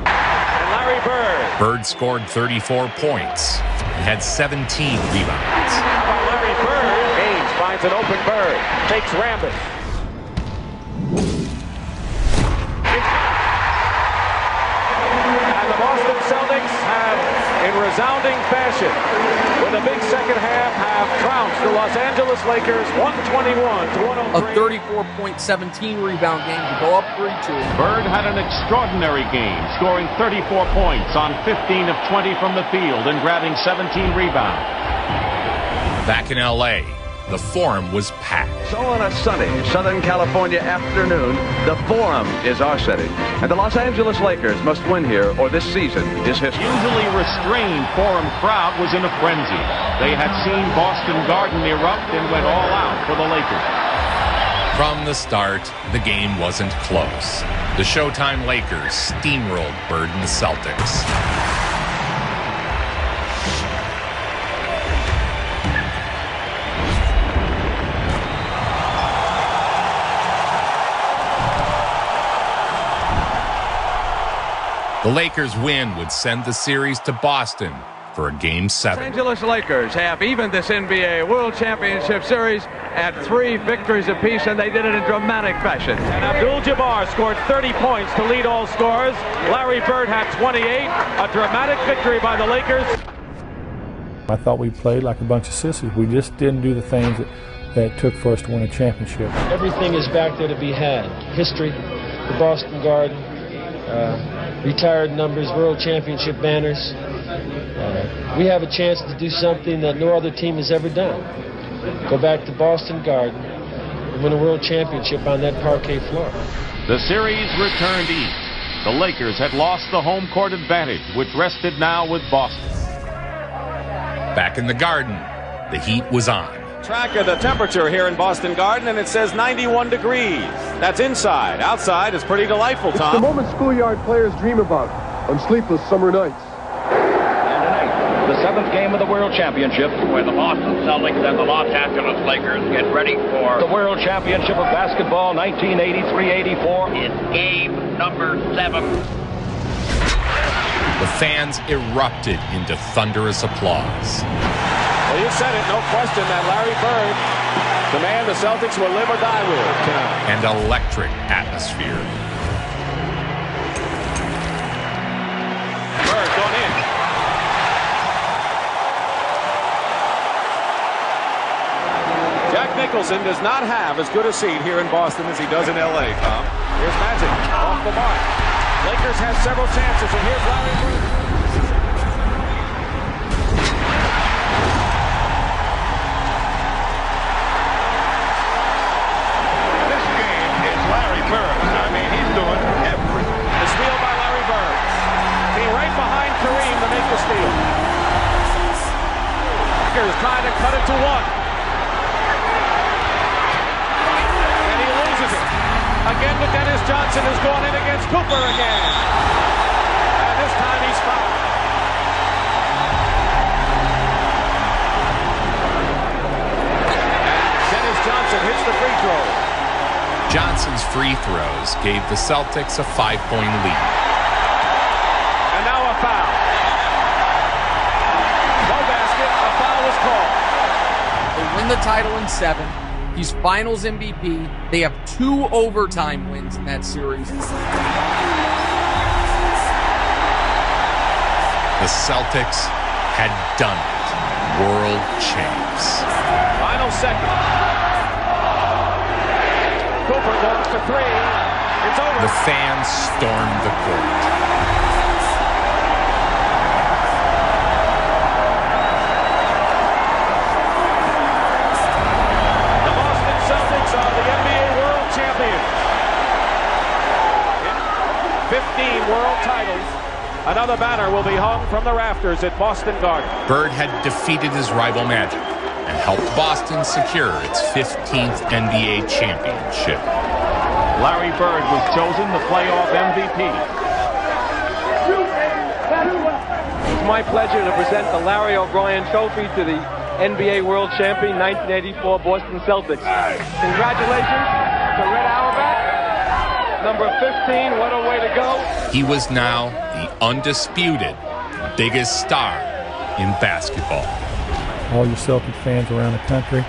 And Larry Bird. Bird scored 34 points and had 17 rebounds. By Larry Bird. Haynes finds an open Bird. Takes Rambis. And the Boston Celtics have, in resounding fashion, with a big second half, have trounced the Los Angeles Lakers 121-103. A 34.17 rebound game to go up 3-2. Bird had an extraordinary game, scoring 34 points on 15 of 20 from the field and grabbing 17 rebounds. Back in L.A., the Forum was packed. So on a sunny Southern California afternoon, the Forum is our setting. And the Los Angeles Lakers must win here or this season is history. Usually restrained Forum crowd was in a frenzy. They had seen Boston Garden erupt and went all out for the Lakers. From the start, the game wasn't close. The Showtime Lakers steamrolled Bird and the Celtics. The Lakers' win would send the series to Boston for a Game 7. Los Angeles Lakers have evened this NBA World Championship Series at 3 victories apiece, and they did it in dramatic fashion. And Abdul-Jabbar scored 30 points to lead all scorers. Larry Bird had 28. A dramatic victory by the Lakers. I thought we played like a bunch of sissies. We just didn't do the things that it took for us to win a championship. Everything is back there to be had. History, the Boston Garden, retired numbers, World Championship banners. We have a chance to do something that no other team has ever done. Go back to Boston Garden and win a World Championship on that parquet floor. The series returned east. The Lakers had lost the home court advantage, which rested now with Boston. Back in the Garden, the heat was on. Track of the temperature here in Boston Garden, and it says 91 degrees. That's inside. Outside is pretty delightful, It's Tom. the moment schoolyard players dream about on sleepless summer nights. And tonight, the 7th game of the World Championship, where the Boston Celtics and the Los Angeles Lakers get ready for the World Championship of Basketball 1983-84. It's game number 7. The fans erupted into thunderous applause. Well, you said it, no question that Larry Bird, the man the Celtics will live or die with tonight. An electric atmosphere. Bird going in. Jack Nicholson does not have as good a seat here in Boston as he does in L.A., Tom. Here's Magic, off the mark. Lakers have several chances, and here's Larry Bird. This game is Larry Bird. I mean, he's doing everything. The steal by Larry Bird. He right behind Kareem to make the steal. Lakers trying to cut it to 1. And he loses it. Again to Dennis Johnson, who's gone in against Cooper again. And this time he's fouled. And Dennis Johnson hits the free throw. Johnson's free throws gave the Celtics a 5-point lead. And now a foul. No basket, a foul was called. They win the title in 7. He's finals MVP. They have 2 overtime wins in that series. The Celtics had done it. World champs. Final second. Cooper goes to 3. It's over. The fans stormed the court. Celtics are the NBA World Champions. 15 world titles. Another banner will be hung from the rafters at Boston Garden. Bird had defeated his rival Magic and helped Boston secure its 15th NBA championship. Larry Bird was chosen the playoff MVP. It's my pleasure to present the Larry O'Brien Trophy to the NBA World Champion 1984 Boston Celtics. Congratulations to Red Auerbach. Number 15, what a way to go. He was now the undisputed biggest star in basketball. All your Celtic fans around the country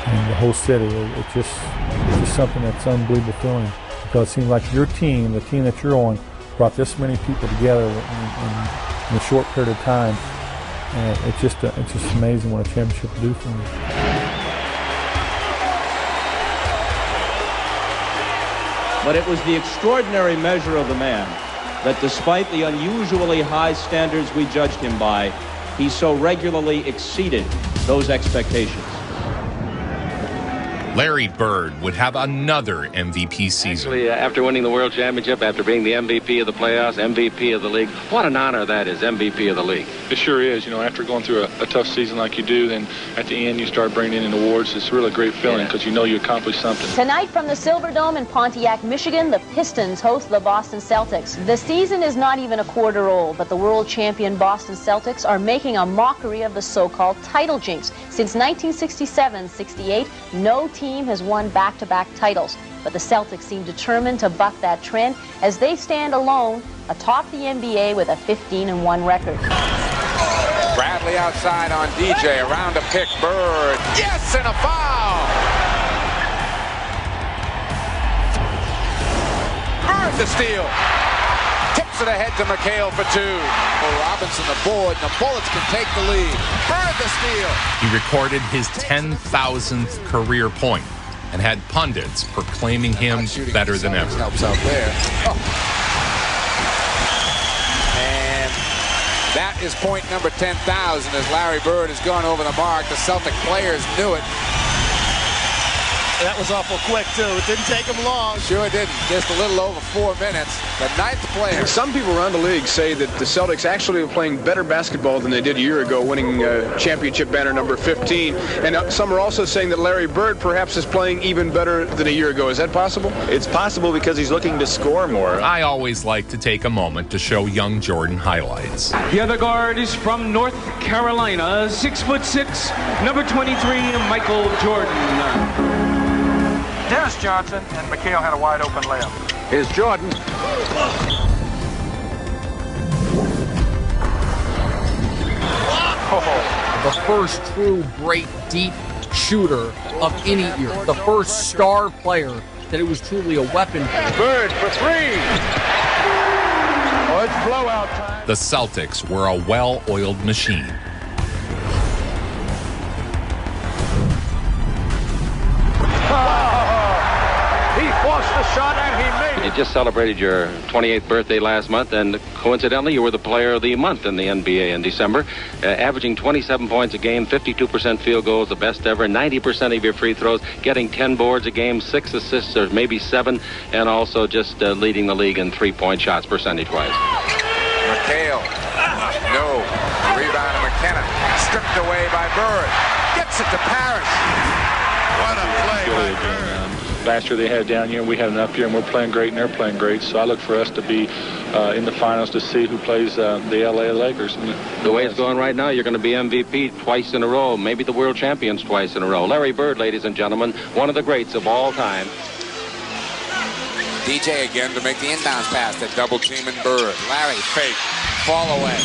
and the whole city, it's just something that's an unbelievable feeling, because it seems like your team, the team that you're on, brought this many people together in a short period of time. And it's just amazing what a championship will do for me. But it was the extraordinary measure of the man that despite the unusually high standards we judged him by, he so regularly exceeded those expectations. Larry Bird would have another MVP season. Actually, after winning the World Championship, after being the MVP of the playoffs, MVP of the league, what an honor that is, MVP of the league. It sure is. You know, after going through a tough season like you do, then at the end you start bringing in awards. It's a really great feeling because you know you accomplished something. Tonight from the Silverdome in Pontiac, Michigan, the Pistons host the Boston Celtics. The season is not even a quarter old, but the world champion Boston Celtics are making a mockery of the so-called title jinx. Since 1967-68, no team has won back-to-back titles, but the Celtics seem determined to buck that trend as they stand alone atop the NBA with a 15-1 record. Bradley outside on DJ. Around to pick Bird. Yes, and a foul. Bird the steal. Tips it ahead to McHale for two. Robinson the board, and the Bullets can take the lead. Bird the steal. He recorded his 10,000th career point and had pundits proclaiming him better than ever. Helps out there. Oh. And that is point number 10,000 as Larry Bird has gone over the mark. The Celtic players knew it. That was awful quick, too. It didn't take him long. Sure didn't. Just a little over 4 minutes. The ninth player. Some people around the league say that the Celtics actually are playing better basketball than they did a year ago, winning championship banner number 15. And some are also saying that Larry Bird perhaps is playing even better than a year ago. Is that possible? It's possible because he's looking to score more. I always like to take a moment to show young Jordan highlights. The other guard is from North Carolina, 6'6", number 23, Michael Jordan. Dennis Johnson and McHale had a wide open layup. Here's Jordan. The first true great deep shooter of any era. The first star player that it was truly a weapon for. Bird for three. Oh, it's blowout time. The Celtics were a well-oiled machine. The shot, and he made it. You just celebrated your 28th birthday last month, and coincidentally, you were the player of the month in the NBA in December, averaging 27 points a game, 52% field goals, the best ever, 90% of your free throws, getting 10 boards a game, 6 assists, or maybe 7, and also just leading the league in three-point shots percentage-wise. McHale, no. Rebound to McKenna, stripped away by Bird. Gets it to Parrish. What a play by Bird. Last year they had down here, and we had an up year, and we're playing great, and they're playing great. So I look for us to be in the finals to see who plays the LA Lakers. The way it's going right now, you're going to be MVP twice in a row, maybe the world champions twice in a row. Larry Bird, ladies and gentlemen, one of the greats of all time. DJ again to make the inbounds pass to double teaming Bird. Larry fake, fall away.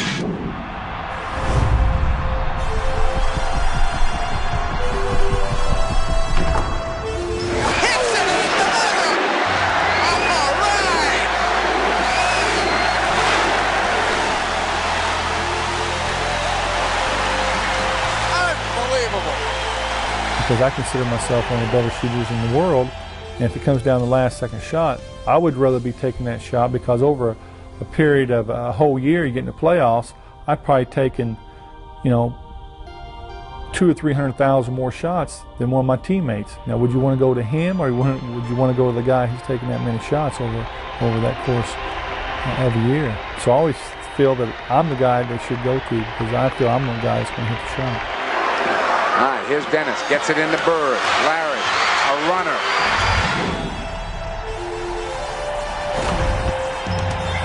Because I consider myself one of the better shooters in the world, and if it comes down to the last second shot, I would rather be taking that shot, because over a period of a whole year, you get in the playoffs, I've probably taken, 200,000 or 300,000 more shots than one of my teammates. Now, would you want to go to him, or would you want to go to the guy who's taking that many shots over that course of a year? So I always feel that I'm the guy they should go to, because I feel I'm the guy that's going to hit the shot. All right, here's Dennis. Gets it into Bird. Larry, a runner.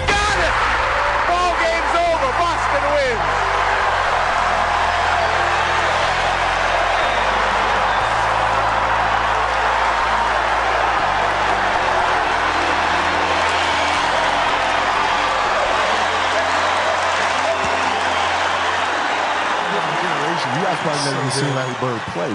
Got it! Ball game's over. Boston wins. You guys probably never even seen Larry Bird play.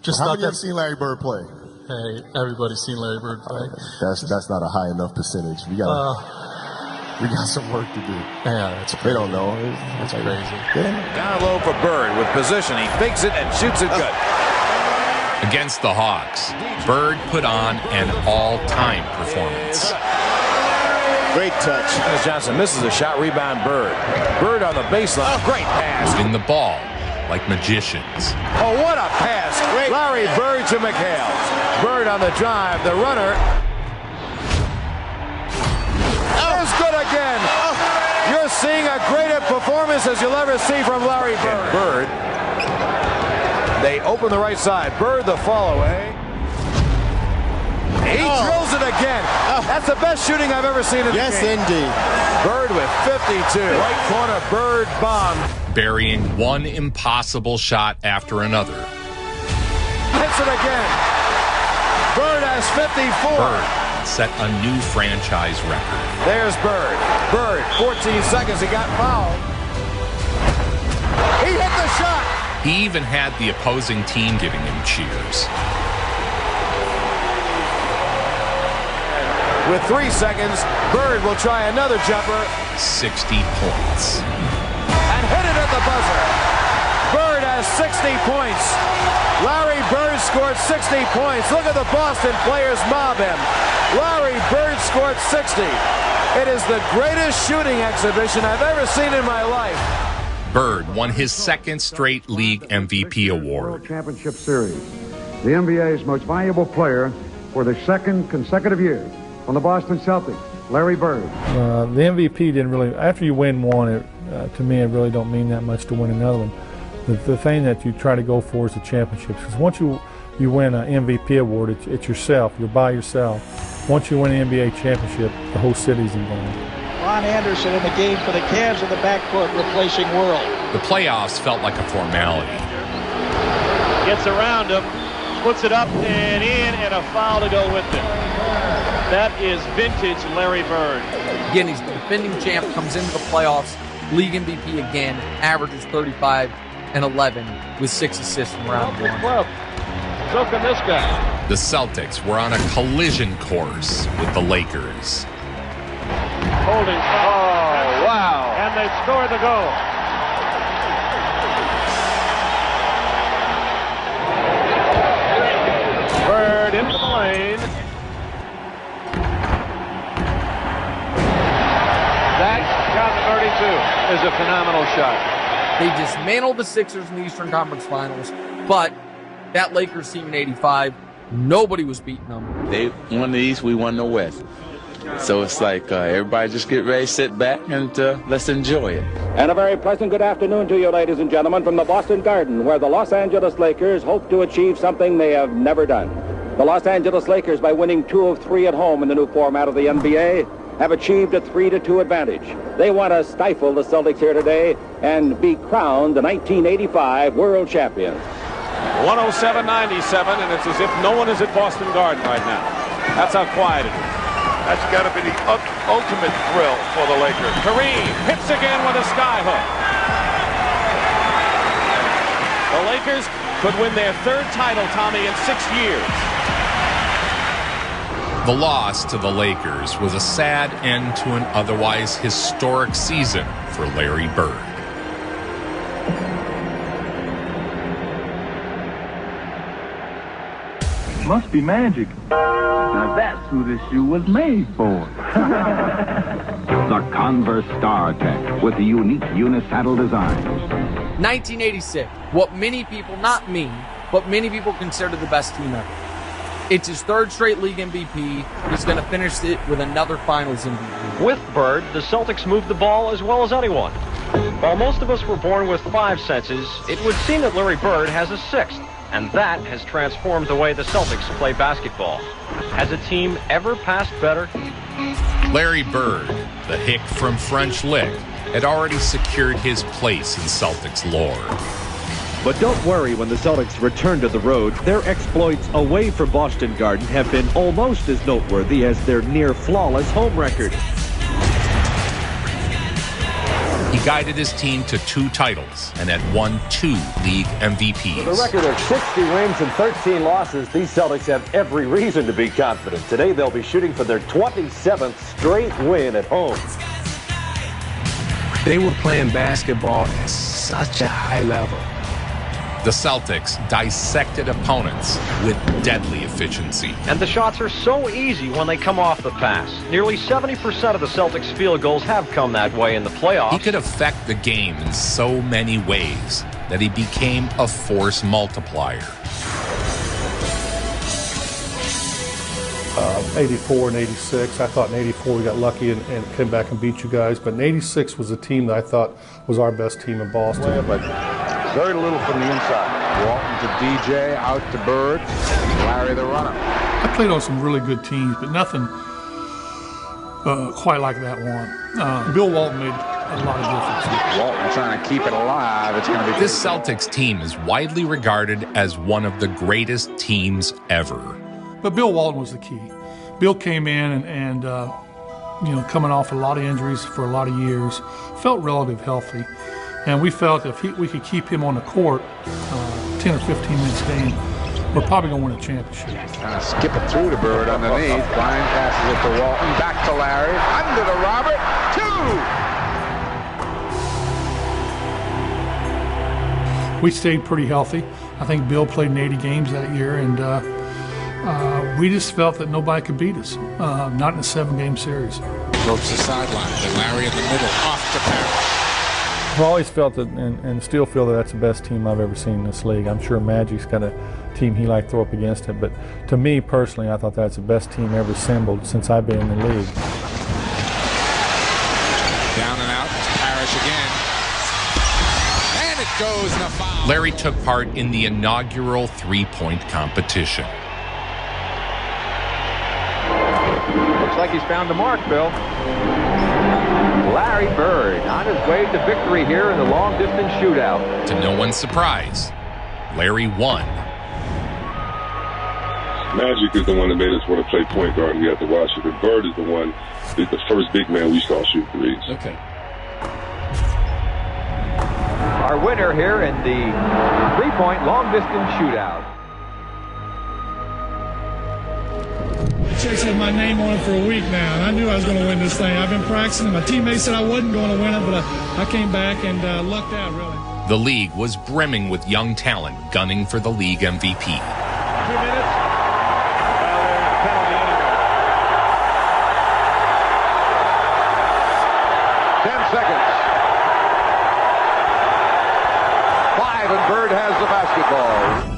Just how many have seen Larry Bird play? Hey, everybody's seen Larry Bird play. That's not a high enough percentage. We got some work to do. Yeah, that's crazy. They don't know. That's crazy. Down low for Bird with position. He fakes it and shoots it good. Against the Hawks, Bird put on an all-time performance. Great touch. Dennis Johnson misses a shot. Rebound Bird. Bird on the baseline. Oh, great pass. Moving the ball like magicians. Oh, what a pass. Great. Larry Bird to McHale. Bird on the drive. The runner. Is good again. You're seeing a greater performance as you'll ever see from Larry Bird. They open the right side. Bird the fall away. He drills it again. That's the best shooting I've ever seen in the game. Yes, indeed. Bird with 52. Right corner, Bird bomb. Burying one impossible shot after another. Hits it again. Bird has 54. Bird set a new franchise record. There's Bird. Bird, 14 seconds. He got fouled. He hit the shot. He even had the opposing team giving him cheers. With 3 seconds, Bird will try another jumper. 60 points. And hit it at the buzzer. Bird has 60 points. Larry Bird scored 60 points. Look at the Boston players mob him. Larry Bird scored 60. It is the greatest shooting exhibition I've ever seen in my life. Bird won his second straight league MVP award. World Championship Series. The NBA's most valuable player for the second consecutive year on the Boston Celtics, Larry Bird. The MVP didn't really, after you win one, to me it really don't mean that much to win another one. The thing that you try to go for is the championships. Because once you win an MVP award, it's yourself. You're by yourself. Once you win an NBA championship, the whole city's involved. Ron Anderson in the game for the Cavs in the backcourt, replacing World. The playoffs felt like a formality. Gets around him, puts it up and in, and a foul to go with it. That is vintage Larry Bird. Again, he's the defending champ, comes into the playoffs, league MVP again, averages 35 and 11 with 6 assists in round one. So can this guy. The Celtics were on a collision course with the Lakers. Holding. Oh, wow. And they scored the goal. Bird into the lane. That shot 32 is a phenomenal shot. They dismantled the Sixers in the Eastern Conference Finals, but that Lakers team in '85, nobody was beating them. They won the East, we won the West. So it's like everybody just get ready, sit back, and let's enjoy it. And a very pleasant good afternoon to you, ladies and gentlemen, from the Boston Garden, where the Los Angeles Lakers hope to achieve something they have never done. The Los Angeles Lakers, by winning 2 of 3 at home in the new format of the NBA, have achieved a 3-2 advantage. They want to stifle the Celtics here today and be crowned the 1985 world champions. 107-97, and it's as if no one is at Boston Garden right now. That's how quiet it is. That's got to be the ultimate thrill for the Lakers. Kareem hits again with a skyhook. The Lakers could win their 3rd title, Tommy, in 6 years. The loss to the Lakers was a sad end to an otherwise historic season for Larry Bird. Must be magic. Now that's who this shoe was made for. The Converse Star Tech with the unique unisaddle design. 1986, what many people, not me, but many people consider the best team ever. It's his 3rd straight league MVP. He's going to finish it with another finals MVP. With Bird, the Celtics moved the ball as well as anyone. While most of us were born with 5 senses, it would seem that Larry Bird has a 6th. And that has transformed the way the Celtics play basketball. Has a team ever passed better? Larry Bird, the hick from French Lick, had already secured his place in Celtics lore. But don't worry when the Celtics return to the road. Their exploits away from Boston Garden have been almost as noteworthy as their near-flawless home record. He guided his team to 2 titles and had won 2 league MVPs. With a record of 60 wins and 13 losses, these Celtics have every reason to be confident. Today they'll be shooting for their 27th straight win at home. They were playing basketball at such a high level. The Celtics dissected opponents with deadly efficiency. And the shots are so easy when they come off the pass. Nearly 70% of the Celtics' field goals have come that way in the playoffs. He could affect the game in so many ways that he became a force multiplier. 84 and 86. I thought in 84 we got lucky and came back and beat you guys. But in 86 was a team that I thought was our best team in Boston. Well, but very little from the inside. Walton to DJ, out to Bird. Larry the runner. I played on some really good teams, but nothing quite like that one. Bill Walton made a lot of difference. Walton trying to keep it alive. It's going to be. This Celtics team is widely regarded as one of the greatest teams ever. But Bill Walton was the key. Bill came in and coming off a lot of injuries for a lot of years, felt relatively healthy. And we felt if we could keep him on the court 10 or 15 minutes a game, we're probably going to win a championship. Kind of skip it through to Bird underneath. Bryant passes it to Walton. Back to Larry. Under to Robert. 2! We stayed pretty healthy. I think Bill played in 80 games that year, and we just felt that nobody could beat us, not in a 7-game series. Ropes the sideline, then Larry in the middle, off to Parrish. I've always felt that, and still feel that that's the best team I've ever seen in this league. I'm sure Magic's got a team he liked to throw up against it, but to me personally, I thought that's the best team ever assembled since I've been in the league. Down and out, Parrish again. And it goes in a foul. Larry took part in the inaugural three-point competition. Looks like he's found the mark, Bill. Larry Bird on his way to victory here in the long-distance shootout. To no one's surprise, Larry won. Magic is the one that made us want to play point guard, and we have to watch it. But Bird is the one, the first big man we saw shoot threes. Okay. Our winner here in the three-point long-distance shootout. Chicks had my name on it for a week now, and I knew I was going to win this thing. I've been practicing. My teammates said I wasn't going to win it, but I came back and lucked out, really. The league was brimming with young talent gunning for the league MVP. 2 minutes. Well, there's a penalty anyway. 10 seconds. 5, and Bird has the basketball.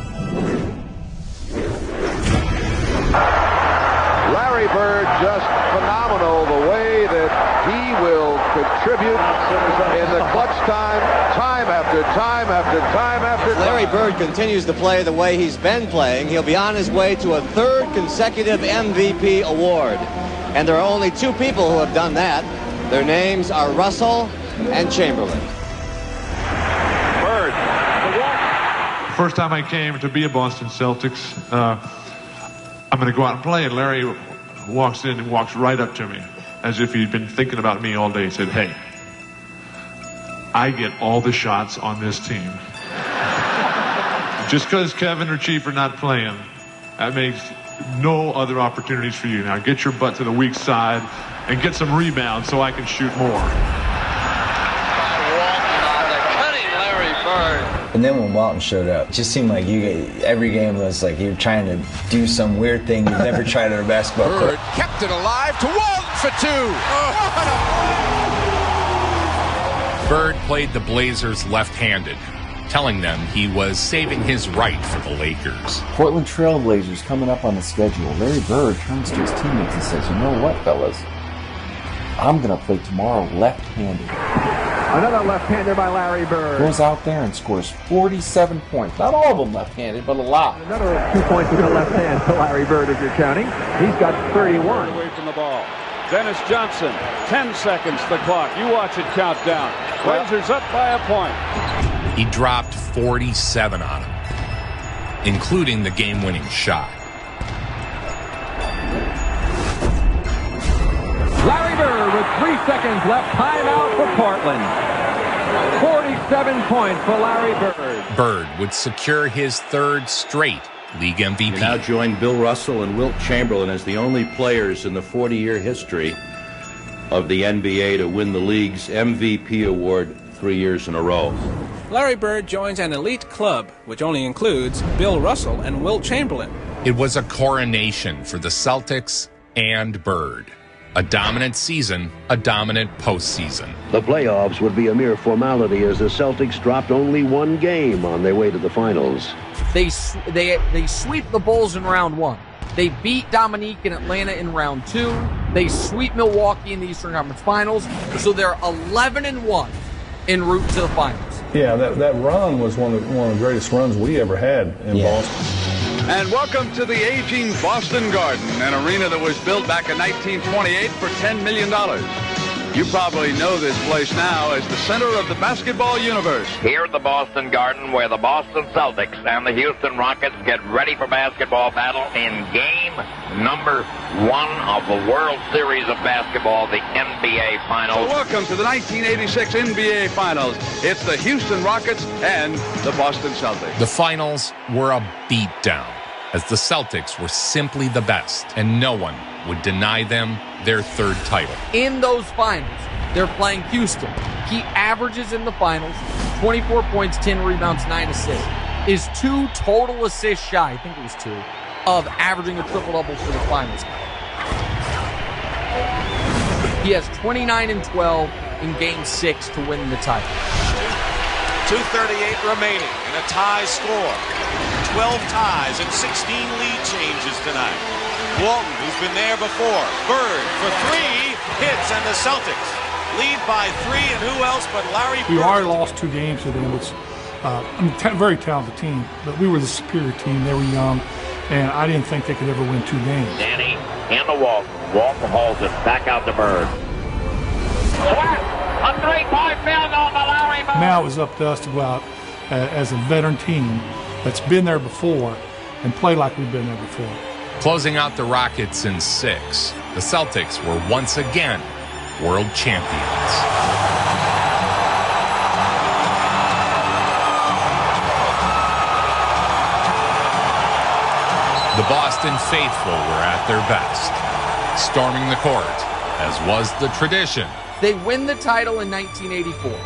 Larry Bird, just phenomenal the way that he will contribute in the clutch time after time after time after time. Larry Bird continues to play the way he's been playing. He'll be on his way to a 3rd consecutive MVP award. And there are only 2 people who have done that. Their names are Russell and Chamberlain. Bird. First time I came to be a Boston Celtics, I'm going to go out and play, and Larry walks in and walks right up to me as if he'd been thinking about me all day. He said, "Hey, I get all the shots on this team. Just because Kevin or Chief are not playing, that makes no other opportunities for you. Now get your butt to the weak side and get some rebounds so I can shoot more." And then when Walton showed up, it just seemed like every game was like you were trying to do some weird thing you've never tried at a basketball court. Bird kept it alive to Walton for 2. Bird played the Blazers left-handed, telling them he was saving his right for the Lakers. Portland Trail Blazers coming up on the schedule. Larry Bird turns to his teammates and says, "You know what, fellas? I'm going to play tomorrow left-handed." Another left-hander by Larry Bird. Goes out there and scores 47 points. Not all of them left-handed, but a lot. Another 2 points with the left hand to Larry Bird if you're counting. He's got 31. Away from the ball. Dennis Johnson, 10 seconds the clock. You watch it count down. Blazers up by a point. He dropped 47 on him, including the game-winning shot. Larry Bird with 3 seconds left. Timeout for Portland. 47 points for Larry Bird. Bird would secure his 3rd straight league MVP. He now joined Bill Russell and Wilt Chamberlain as the only players in the 40-year history of the NBA to win the league's MVP award 3 years in a row. Larry Bird joins an elite club, which only includes Bill Russell and Wilt Chamberlain. It was a coronation for the Celtics and Bird. A dominant season, a dominant postseason. The playoffs would be a mere formality as the Celtics dropped only 1 game on their way to the finals. They sweep the Bulls in round 1. They beat Dominique in Atlanta in round 2. They sweep Milwaukee in the Eastern Conference Finals. So they're 11-1 en route to the finals. Yeah, that run was one of the greatest runs we ever had in Boston. And welcome to the aging Boston Garden, an arena that was built back in 1928 for $10 million. You probably know this place now as the center of the basketball universe. Here at the Boston Garden, where the Boston Celtics and the Houston Rockets get ready for basketball battle in Game number 1 of the World Series of Basketball, the NBA Finals. So welcome to the 1986 NBA Finals. It's the Houston Rockets and the Boston Celtics. The finals were a beatdown, as the Celtics were simply the best, and no one would deny them their third title. In those finals, they're playing Houston. He averages in the finals 24 points, 10 rebounds, 9 assists. Is 2 total assists shy, I think it was 2, of averaging a triple-double for the finals. He has 29 and 12 in Game 6 to win the title. 2:38 remaining in a tie score. 12 ties and 16 lead changes tonight. Walton, who's been there before. Bird for 3, hits, and the Celtics lead by 3, and who else but Larry Bird. We already lost 2 games to them. It's very talented team, but we were the superior team. They were young, and I didn't think they could ever win 2 games. Danny and the Walton. Walton hauls it back out to Bird. A 3-point field goal to Larry Bird. Now it was up to us to go out as a veteran team that's been there before and play like we've been there before. Closing out the Rockets in 6, the Celtics were once again world champions. The Boston faithful were at their best, storming the court, as was the tradition. They win the title in 1984.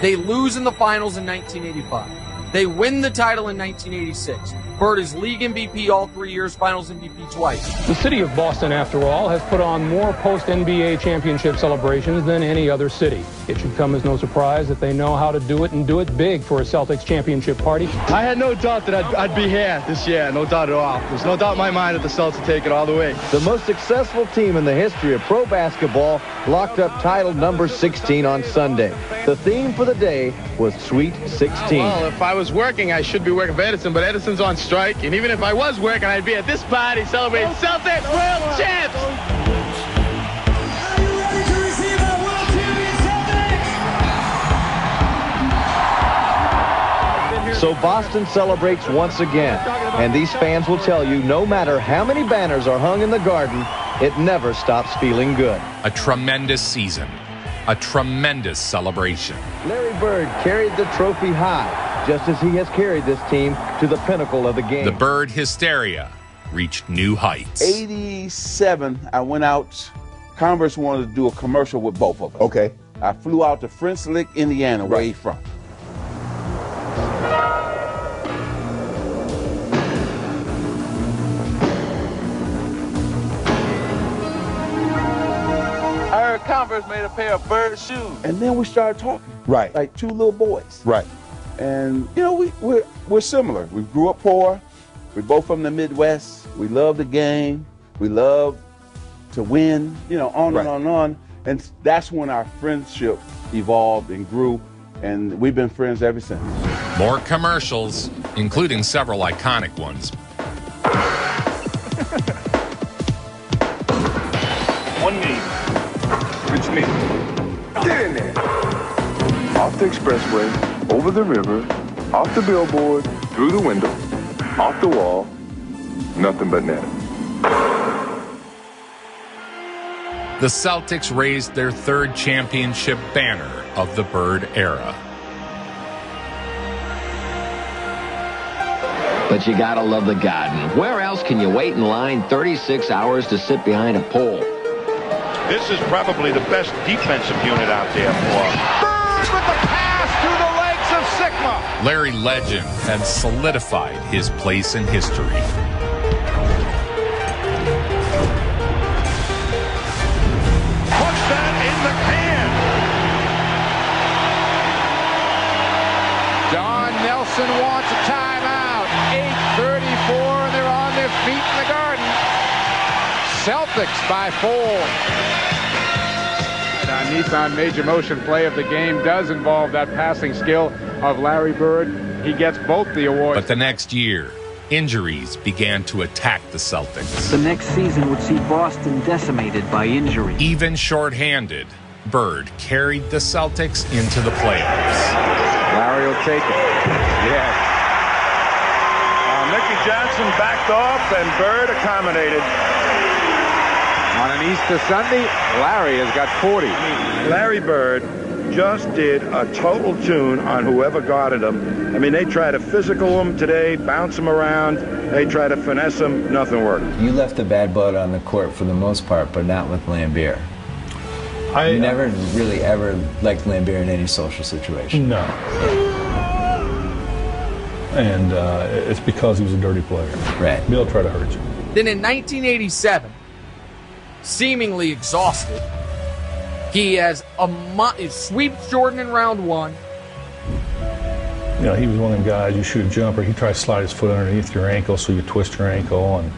They lose in the finals in 1985. They win the title in 1986. Bird is league MVP all 3 years, finals MVP twice. The city of Boston, after all, has put on more post-NBA championship celebrations than any other city. It should come as no surprise that they know how to do it and do it big for a Celtics championship party. I had no doubt that I'd be here this year, no doubt at all. There's no doubt in my mind that the Celtics will take it all the way. The most successful team in the history of pro basketball locked up title number 16 on Sunday. The theme for the day was Sweet 16. Well, if I was working, I should be working for Edison, but Edison's on strike, and even if I was working, I'd be at this party celebrating Celtics World Champs! So Boston celebrates once again, and these fans will tell you no matter how many banners are hung in the Garden, it never stops feeling good. A tremendous season, a tremendous celebration. Larry Bird carried the trophy high, just as he has carried this team to the pinnacle of the game. The Bird hysteria reached new heights. 87, I went out. Converse wanted to do a commercial with both of us. Okay. I flew out to French Lick, Indiana, where he's from. I heard Converse made a pair of Bird shoes. And then we started talking. Right. Like 2 little boys. Right. And, you know, we're similar. We grew up poor. We're both from the Midwest. We love the game. We love to win, you know, on and on and on. And that's when our friendship evolved and grew. And we've been friends ever since. More commercials, including several iconic ones. One knee. Which knee? Get in there. Off the expressway, over the river, off the billboard, through the window, off the wall, nothing but net. The Celtics raised their 3rd championship banner of the Bird era. But you gotta love the Garden. Where else can you wait in line 36 hours to sit behind a pole? This is probably the best defensive unit out there for. Bird with the pass through the legs of Sigma. Larry Legend had solidified his place in history. Puts that in the can. Don Nelson wants a timeout. 8:34, and they're on their feet in the Garden. Celtics by 4. Nissan major motion play of the game does involve that passing skill of Larry Bird. He gets both the awards. But the next year, injuries began to attack the Celtics. The next season would see Boston decimated by injury. Even shorthanded, Bird carried the Celtics into the playoffs. Larry will take it. Yes. Nick Jackie Johnson backed off, and Bird accommodated. On an Easter Sunday, Larry has got 40. Larry Bird just did a total tune on whoever guarded him. I mean, they try to physical him today, bounce him around. They try to finesse him. Nothing worked. You left a bad blood on the court for the most part, but not with Lambier. You never really ever liked Lambier in any social situation. No. And it's because he was a dirty player. Right. Bill tried to hurt you. Then in 1987, seemingly exhausted, he has he sweeps Jordan in round one. You know, he was one of them guys, you shoot a jumper, he tried to slide his foot underneath your ankle so you twist your ankle. And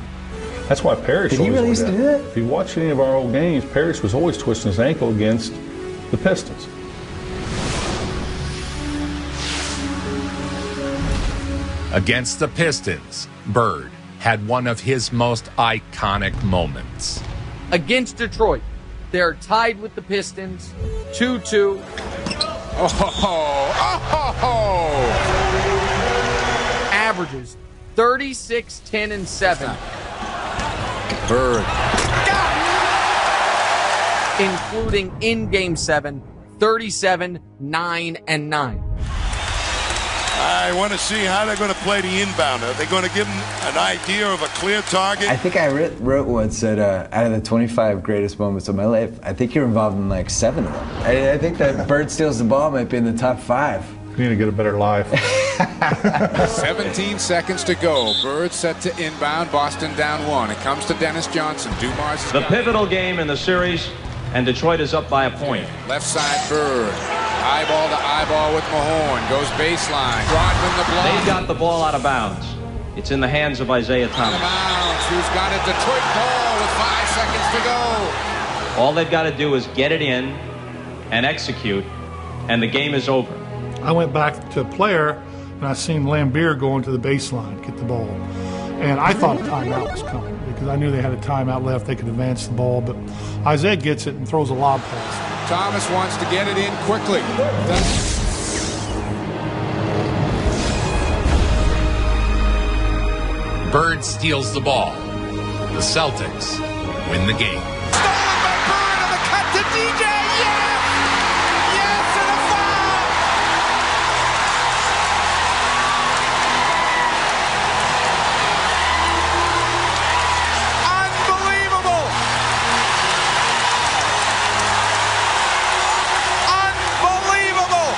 that's why Parrish Did he really used to do that? If you watch any of our old games, Parrish was always twisting his ankle against the Pistons. Against the Pistons, Bird had one of his most iconic moments. Against Detroit, they're tied with the Pistons, 2-2. Averages 36, 10, and 7. Bird. Including in Game 7, 37, 9, and 9. I want to see how they're going to play the inbound. Are they going to give them an idea of a clear target? I think I wrote once that out of the 25 greatest moments of my life, I think you're involved in like 7 of them. I think that Bird steals the ball might be in the top 5. You need to get a better life. 17 seconds to go. Bird set to inbound. Boston down 1. It comes to Dennis Johnson. Dumars. The pivotal game in the series, and Detroit is up by a point. Left side, Bird. Eyeball to eyeball with Mahorn. Goes baseline. Rodman the block. They got the ball out of bounds. It's in the hands of Isaiah Thomas. Out of bounds. Who's got it? Detroit ball with 5 seconds to go. All they've got to do is get it in and execute, and the game is over. I went back to a player, and I seen Lambier go into the baseline, get the ball. And I thought a timeout was coming because I knew they had a timeout left. They could advance the ball, but Isaiah gets it and throws a lob pass. Thomas wants to get it in quickly. Bird steals the ball. The Celtics win the game. Stolen by Bird on the cut to DJ. Yes! Yes, and a foul! Unbelievable! Unbelievable!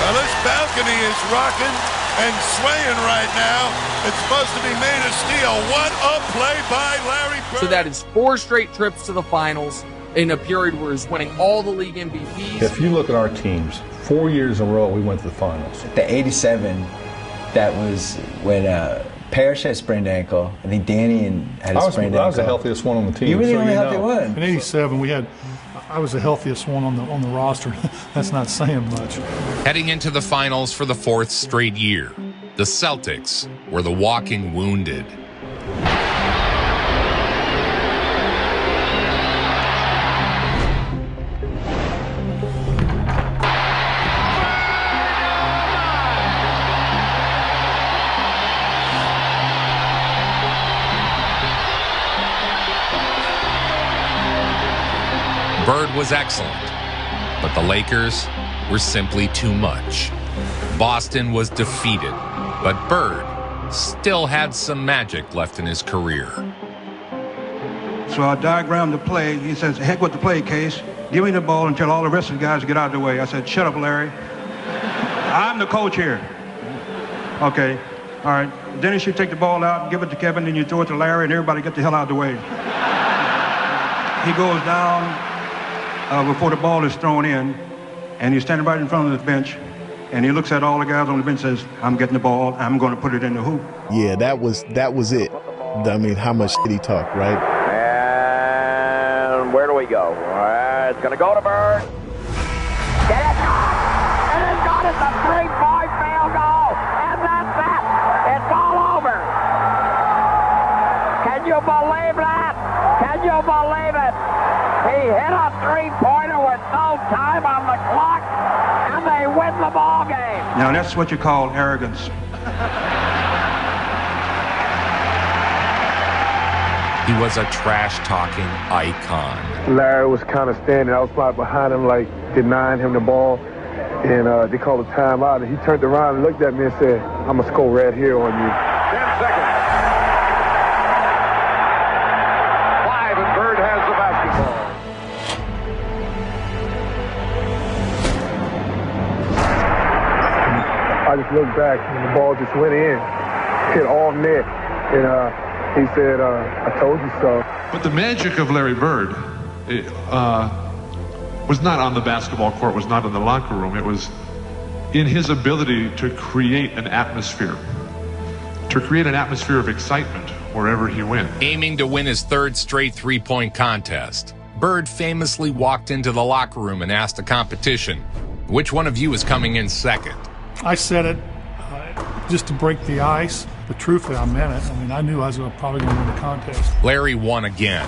Well, this balcony is rocking and swaying right now. It's supposed to be made of steel. What a play by Larry Bird. So that is 4 straight trips to the finals in a period where he's winning all the league MVPs. If you look at our teams, 4 years in a row we went to the finals. The 87, that was when Parrish had a sprained ankle. I think Danny had a sprained ankle. I was the healthiest one on the team. You were the only healthy one. In 87, I was the healthiest one on the roster. That's not saying much. Heading into the finals for the 4th straight year, the Celtics were the walking wounded. Bird was excellent, but the Lakers were simply too much. Boston was defeated, but Bird still had some magic left in his career. So I diagrammed the play. He says, heck with the play, Case. Give me the ball and tell all the rest of the guys to get out of the way. I said, shut up, Larry. I'm the coach here. Okay, all right. Dennis, you take the ball out, give it to Kevin, then you throw it to Larry, and everybody get the hell out of the way. He goes down before the ball is thrown in, and he's standing right in front of the bench, and he looks at all the guys on the bench and says, I'm getting the ball, I'm going to put it in the hoop. Yeah, that was it. I mean, how much shit he talked, right? And where do we go? It's going to go to Bird. Get it! And it's got it, the 3-point field goal. And that's that. It's all over. Can you believe that? Can you believe it? He hit a 3-pointer with no time on the clock, and they win the ball game. Now, that's what you call arrogance. He was a trash-talking icon. Larry was kind of standing. I was right behind him, like denying him the ball. And they called a timeout. And he turned around and looked at me and said, I'm going to score right here on you. 10 seconds. 5, and Bird has the basketball. I just looked back, and the ball just went in, hit all net. And he said, I told you so. But the magic of Larry Bird was not on the basketball court, was not in the locker room. It was in his ability to create an atmosphere of excitement wherever he went. Aiming to win his third straight three-point contest, Bird famously walked into the locker room and asked the competition, which one of you is coming in second? I said it just to break the ice, but truthfully, I meant it. I mean, I knew I was probably going to win the contest. Larry won again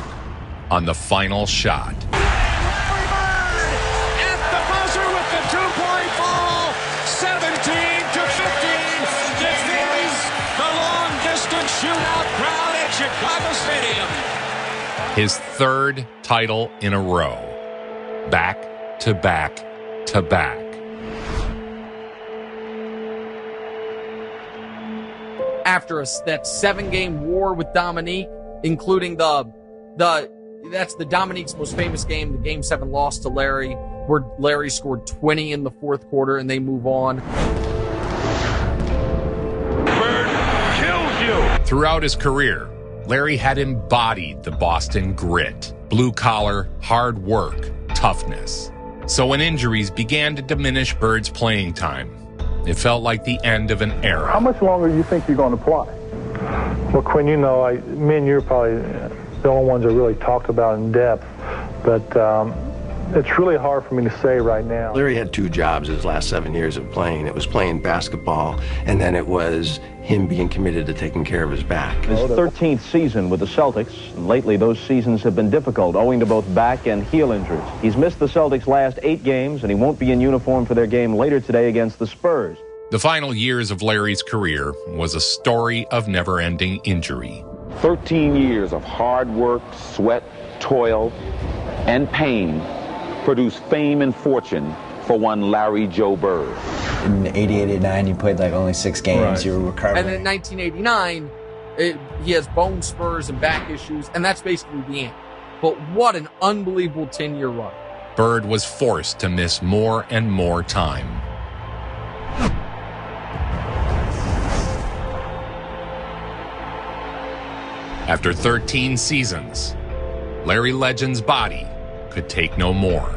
on the final shot. Larry Bird at the buzzer with the two-point ball. 17-15 defeats the long-distance shootout crowd at Chicago Stadium. His third title in a row. Back to back to back. After that 7-game war with Dominique, including that's the Dominique's most famous game, the Game 7 loss to Larry, where Larry scored 20 in the fourth quarter and they move on. Bird kills you. Throughout his career, Larry had embodied the Boston grit, blue-collar, hard work, toughness. So when injuries began to diminish Bird's playing time, it felt like the end of an era. How much longer do you think you're going to play? Well, Quinn, you know, me and you are probably the only ones that really talked about in depth, but it's really hard for me to say right now. Larry had 2 jobs his last 7 years of playing. It was playing basketball, and then it was him being committed to taking care of his back. His 13th season with the Celtics, and lately those seasons have been difficult owing to both back and heel injuries. He's missed the Celtics' last 8 games, and he won't be in uniform for their game later today against the Spurs. The final years of Larry's career was a story of never-ending injury. 13 years of hard work, sweat, toil, and pain produced fame and fortune for one Larry Joe Bird. In 88-89, you played like only 6 games. Right. You were recovering. And in 1989, he has bone spurs and back issues, and that's basically the end. But what an unbelievable 10-year run. Bird was forced to miss more and more time. After 13 seasons, Larry Legend's body could take no more.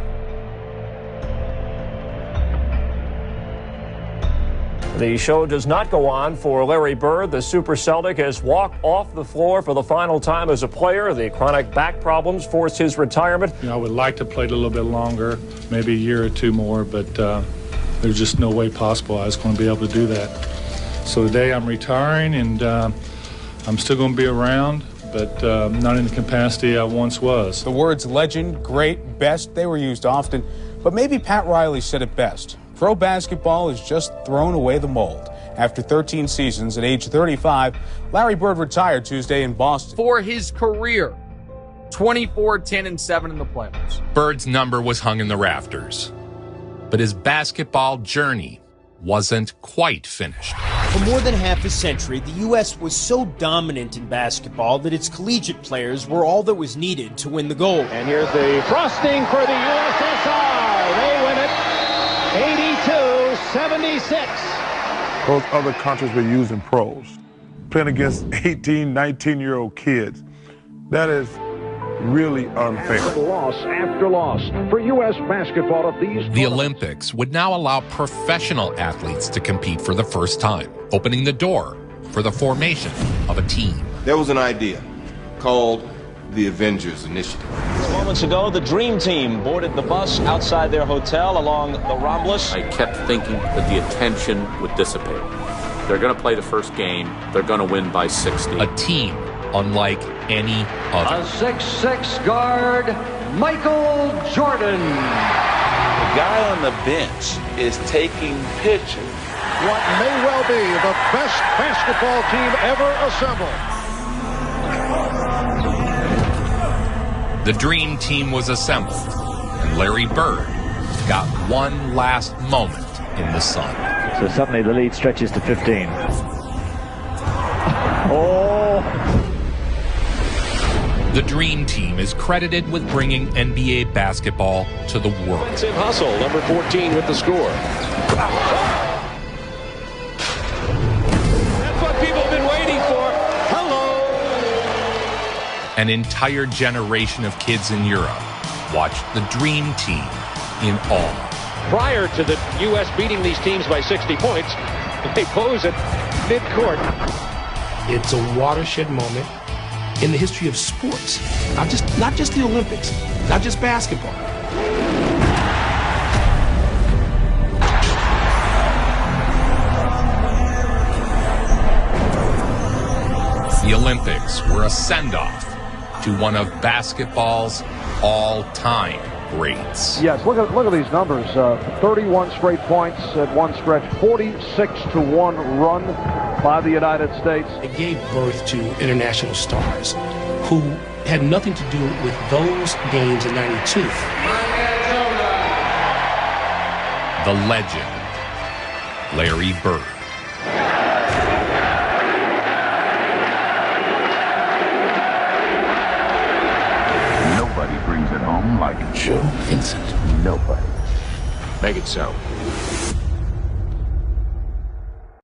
The show does not go on for Larry Bird. The Super Celtic has walked off the floor for the final time as a player. The chronic back problems forced his retirement. You know, I would like to play a little bit longer, maybe a year or 2 more, but there's just no way possible I was going to be able to do that. So today I'm retiring, and I'm still going to be around, but not in the capacity I once was. The words legend, great, best, they were used often, but maybe Pat Riley said it best. Pro basketball has just thrown away the mold. After 13 seasons at age 35, Larry Bird retired Tuesday in Boston. For his career, 24, 10, and 7 in the playoffs. Bird's number was hung in the rafters, but his basketball journey wasn't quite finished. For more than half a century, the U.S. was so dominant in basketball that its collegiate players were all that was needed to win the gold. And here's the frosting for the USSR. They win it 82-76. Those other countries were using pros. Playing against 18, 19-year-old kids. That is really unfair. Loss after loss for U.S. basketball at these. The Olympics would now allow professional athletes to compete for the first time, opening the door for the formation of a team. There was an idea called the Avengers Initiative. Moments ago, the Dream Team boarded the bus outside their hotel along the Ramblas. I kept thinking that the attention would dissipate. They're going to play the first game. They're going to win by 60. A team unlike any other. A 6'6" guard, Michael Jordan. The guy on the bench is taking pictures. What may well be the best basketball team ever assembled. The dream team was assembled, and Larry Bird got one last moment in the sun. So suddenly the lead stretches to 15. Oh! The dream team is credited with bringing NBA basketball to the world. Tim Hustle, number 14 with the score. That's what people have been waiting for. Hello! An entire generation of kids in Europe watched the dream team in awe. Prior to the U.S. beating these teams by 60 points, they pose at midcourt. It's a watershed moment in the history of sports, not just the Olympics, not just basketball. The Olympics were a send-off to one of basketball's all-time greats. Yes, look at these numbers. 31 straight points at one stretch, 46-1 run by the United States. It gave birth to international stars who had nothing to do with those games in '92. The legend, Larry Bird. Nobody brings it home like Joe Vincent. Nobody. Make it so.